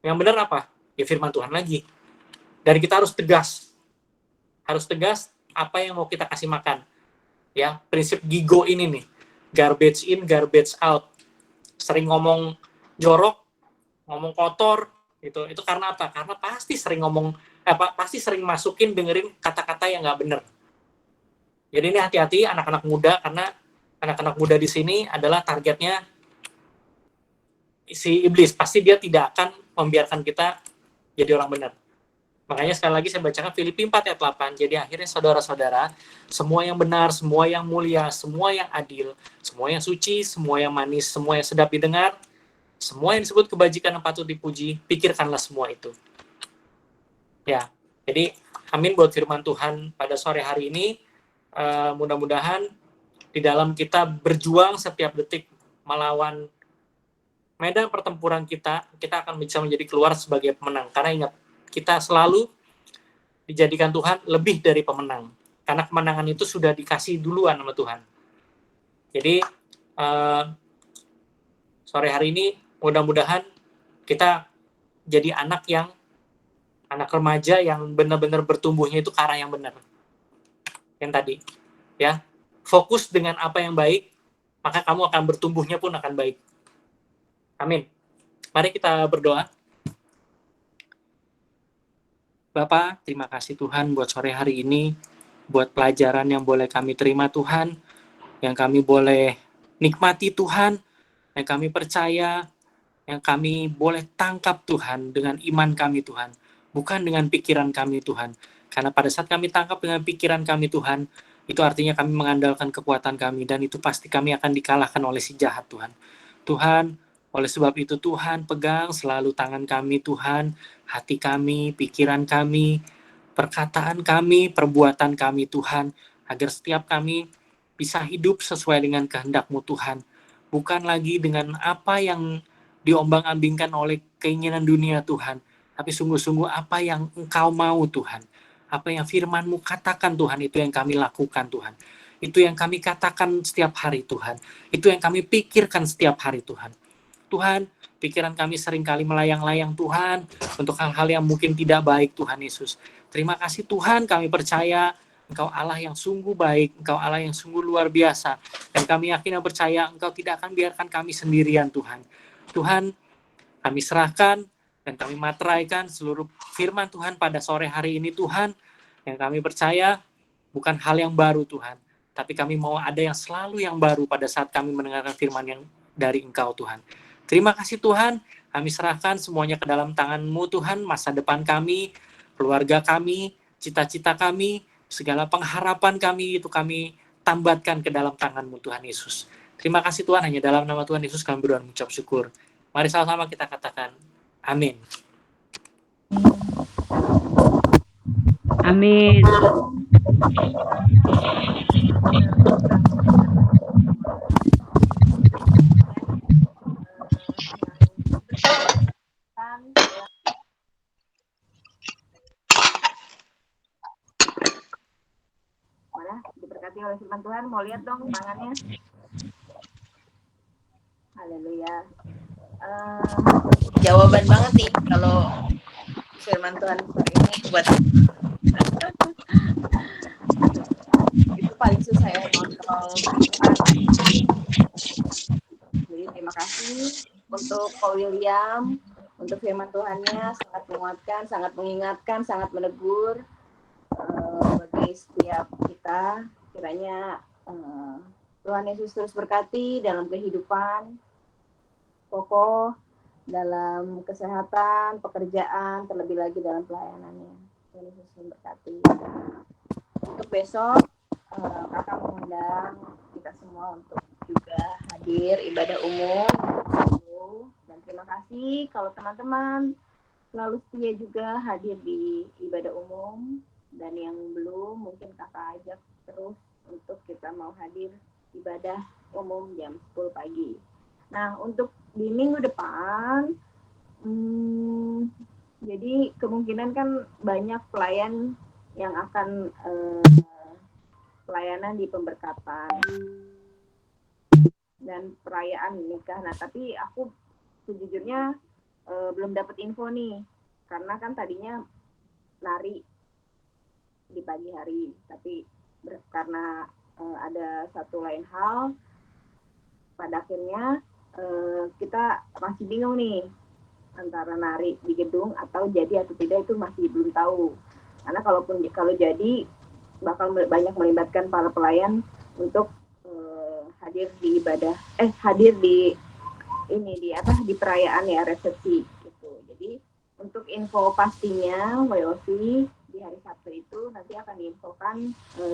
Yang benar apa? Ya firman Tuhan lagi. Dan kita harus tegas. Harus tegas apa yang mau kita kasih makan. Ya, prinsip GIGO ini nih. Garbage in, garbage out. Sering ngomong jorok, ngomong kotor, gitu. Itu karena apa? Karena pasti sering pasti sering masukin dengerin kata-kata yang nggak benar. Jadi ini hati-hati anak-anak muda, karena anak-anak muda di sini adalah targetnya si iblis. Pasti dia tidak akan membiarkan kita jadi orang benar. Makanya sekali lagi saya bacakan Filipi 4 ayat 8. Jadi akhirnya saudara-saudara, semua yang benar, semua yang mulia, semua yang adil, semua yang suci, semua yang manis, semua yang sedap didengar, semua yang disebut kebajikan yang patut dipuji, pikirkanlah semua itu. Ya, jadi amin buat firman Tuhan pada sore hari ini. Mudah-mudahan di dalam kita berjuang setiap detik melawan medan pertempuran kita akan bisa menjadi keluar sebagai pemenang. Karena ingat, kita selalu dijadikan Tuhan lebih dari pemenang. Karena kemenangan itu sudah dikasih duluan sama Tuhan. Jadi, sore hari ini mudah-mudahan kita jadi anak remaja yang benar-benar bertumbuhnya itu ke arah yang benar. Yang tadi, ya. Fokus dengan apa yang baik, maka kamu akan bertumbuhnya pun akan baik. Amin. Mari kita berdoa. Bapak, terima kasih Tuhan buat sore hari ini, buat pelajaran yang boleh kami terima Tuhan, yang kami boleh nikmati Tuhan, yang kami percaya, yang kami boleh tangkap Tuhan dengan iman kami Tuhan, bukan dengan pikiran kami Tuhan. Karena pada saat kami tangkap dengan pikiran kami Tuhan, itu artinya kami mengandalkan kekuatan kami, dan itu pasti kami akan dikalahkan oleh si jahat Tuhan. Tuhan, oleh sebab itu Tuhan, pegang selalu tangan kami Tuhan, hati kami, pikiran kami, perkataan kami, perbuatan kami Tuhan, agar setiap kami bisa hidup sesuai dengan kehendak-Mu Tuhan. Bukan lagi dengan apa yang diombang-ambingkan oleh keinginan dunia Tuhan, tapi sungguh-sungguh apa yang Engkau mau Tuhan. Apa yang firman-Mu katakan Tuhan, itu yang kami lakukan Tuhan. Itu yang kami katakan setiap hari Tuhan. Itu yang kami pikirkan setiap hari Tuhan. Tuhan, pikiran kami seringkali melayang-layang Tuhan, untuk hal-hal yang mungkin tidak baik Tuhan Yesus. Terima kasih Tuhan, kami percaya Engkau Allah yang sungguh baik, Engkau Allah yang sungguh luar biasa. Dan kami yakin dan percaya Engkau tidak akan biarkan kami sendirian Tuhan. Tuhan, kami serahkan dan kami materaikan seluruh firman Tuhan pada sore hari ini Tuhan, yang kami percaya bukan hal yang baru Tuhan, tapi kami mau ada yang selalu yang baru pada saat kami mendengarkan firman yang dari Engkau Tuhan. Terima kasih Tuhan, kami serahkan semuanya ke dalam tangan-Mu Tuhan, masa depan kami, keluarga kami, cita-cita kami, segala pengharapan kami, itu kami tambatkan ke dalam tangan-Mu Tuhan Yesus. Terima kasih Tuhan, hanya dalam nama Tuhan Yesus kami berdoa mengucap syukur. Mari sama-sama kita katakan, amin. Amin. Mana diberkati oleh firman Tuhan, mau lihat dong tangannya. Haleluya. Jawaban banget nih kalau firman Tuhan hari ini buat itu paling susah ya ngontrol. Jadi terima kasih untuk Ko William, untuk firman Tuhannya sangat menguatkan, sangat mengingatkan, sangat menegur bagi setiap kita. Kiranya Tuhan Yesus terus berkati dalam kehidupan, kokoh dalam kesehatan, pekerjaan, terlebih lagi dalam pelayanannya. Tuhan Yesus memberkati. Untuk besok, kakak mengundang kita semua untuk juga hadir ibadah umum. Dan terima kasih kalau teman-teman selalu setia juga hadir di ibadah umum. Dan yang belum, mungkin kakak ajak terus untuk kita mau hadir ibadah umum jam 10 pagi. Nah, untuk di minggu depan, jadi kemungkinan kan banyak pelayan yang akan pelayanan di pemberkatan dan perayaan nikah. Nah, tapi aku sejujurnya belum dapat info nih, karena kan tadinya nari di pagi hari, tapi karena ada satu lain hal, pada akhirnya kita masih bingung nih antara nari di gedung atau jadi atau tidak, itu masih belum tahu. Karena kalau jadi bakal banyak melibatkan para pelayan untuk hadir di ibadah, hadir di di perayaan ya, resepsi gitu. Jadi untuk info pastinya Yofi di hari Sabtu itu nanti akan diinfokan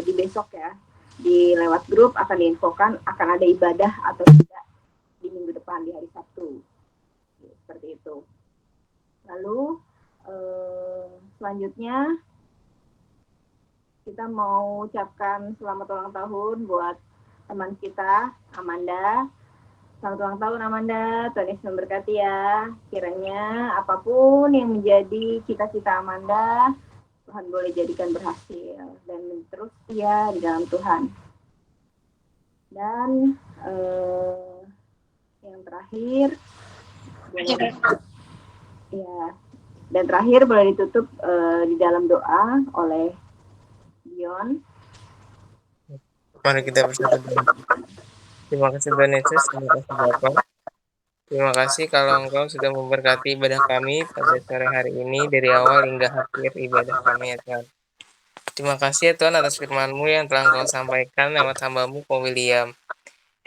di besok ya, di lewat grup akan diinfokan akan ada ibadah atau tidak di minggu depan di hari Sabtu. seperti itu. Lalu selanjutnya kita mau ucapkan selamat ulang tahun buat teman kita, Amanda. Selamat ulang tahun, Amanda. Tuhan Yesus memberkati ya. Kiranya apapun yang menjadi cita-cita Amanda, Tuhan boleh jadikan berhasil dan terus setia di dalam Tuhan. Dan yang terakhir, boleh ditutup di dalam doa oleh Dion. Mari kita bersatu. Terima kasih Tuhan Yesus, terima kasih Bapak. Terima kasih kalau Engkau sudah memberkati ibadah kami pada sore hari ini dari awal hingga akhir ibadah kami ya Tuhan. Terima kasih ya Tuhan atas firman-Mu yang telah Engkau sampaikan lewat hamba-Mu Ko William.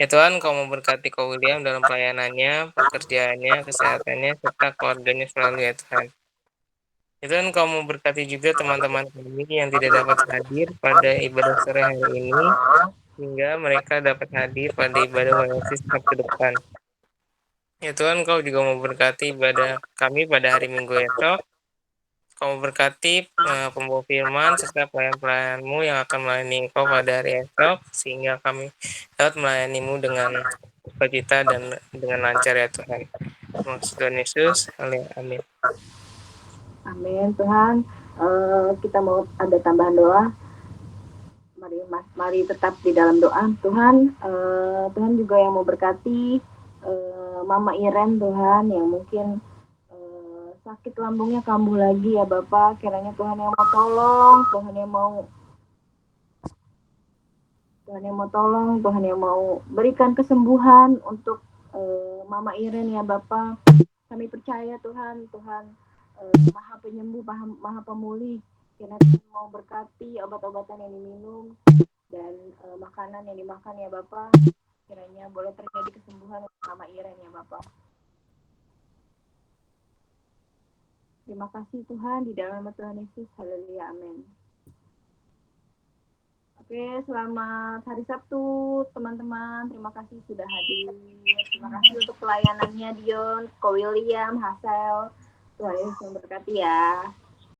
Ya Tuhan, Kau memberkati Ko William dalam pelayanannya, pekerjaannya, kesehatannya, serta keluarganya selalu ya Tuhan. Ya Tuhan, Kau memberkati juga teman-teman kami yang tidak dapat hadir pada ibadah sore hari ini, hingga mereka dapat hadir pada ibadah Majelis Sabtu depan. Ya Tuhan, Kau juga memberkati ibadah kami pada hari Minggu esok. Kau memberkati pembawa firman serta pelayan-pelayan-Mu yang akan melayani Engkau pada hari esok, sehingga kami dapat melayani-Mu dengan sukacita dan dengan lancar ya Tuhan. Terima kasih Tuhan Yesus. Amin. Amin Tuhan. Kita mau ada tambahan doa. Mari tetap di dalam doa. Tuhan, Tuhan juga yang mau berkati Mama Iren Tuhan yang mungkin sakit lambungnya kambuh lagi ya Bapak. Kiranya Tuhan yang mau tolong, Tuhan yang mau tolong, Tuhan yang mau berikan kesembuhan untuk Mama Iren ya Bapak. Kami percaya Tuhan Maha Penyembuh, Maha Pemulih. Kiranya Tuhan mau berkati obat-obatan yang diminum dan makanan yang dimakan ya Bapak. Kiranya boleh terjadi kesembuhan untuk Mama Iren ya Bapak. Terima kasih Tuhan, di dalam nama Tuhan Yesus. Haleluya, amin. Oke, selamat hari Sabtu teman-teman. Terima kasih sudah hadir. Terima kasih untuk pelayanannya Dion, Ko William, Hazel. Tuhan Yesus memberkati ya.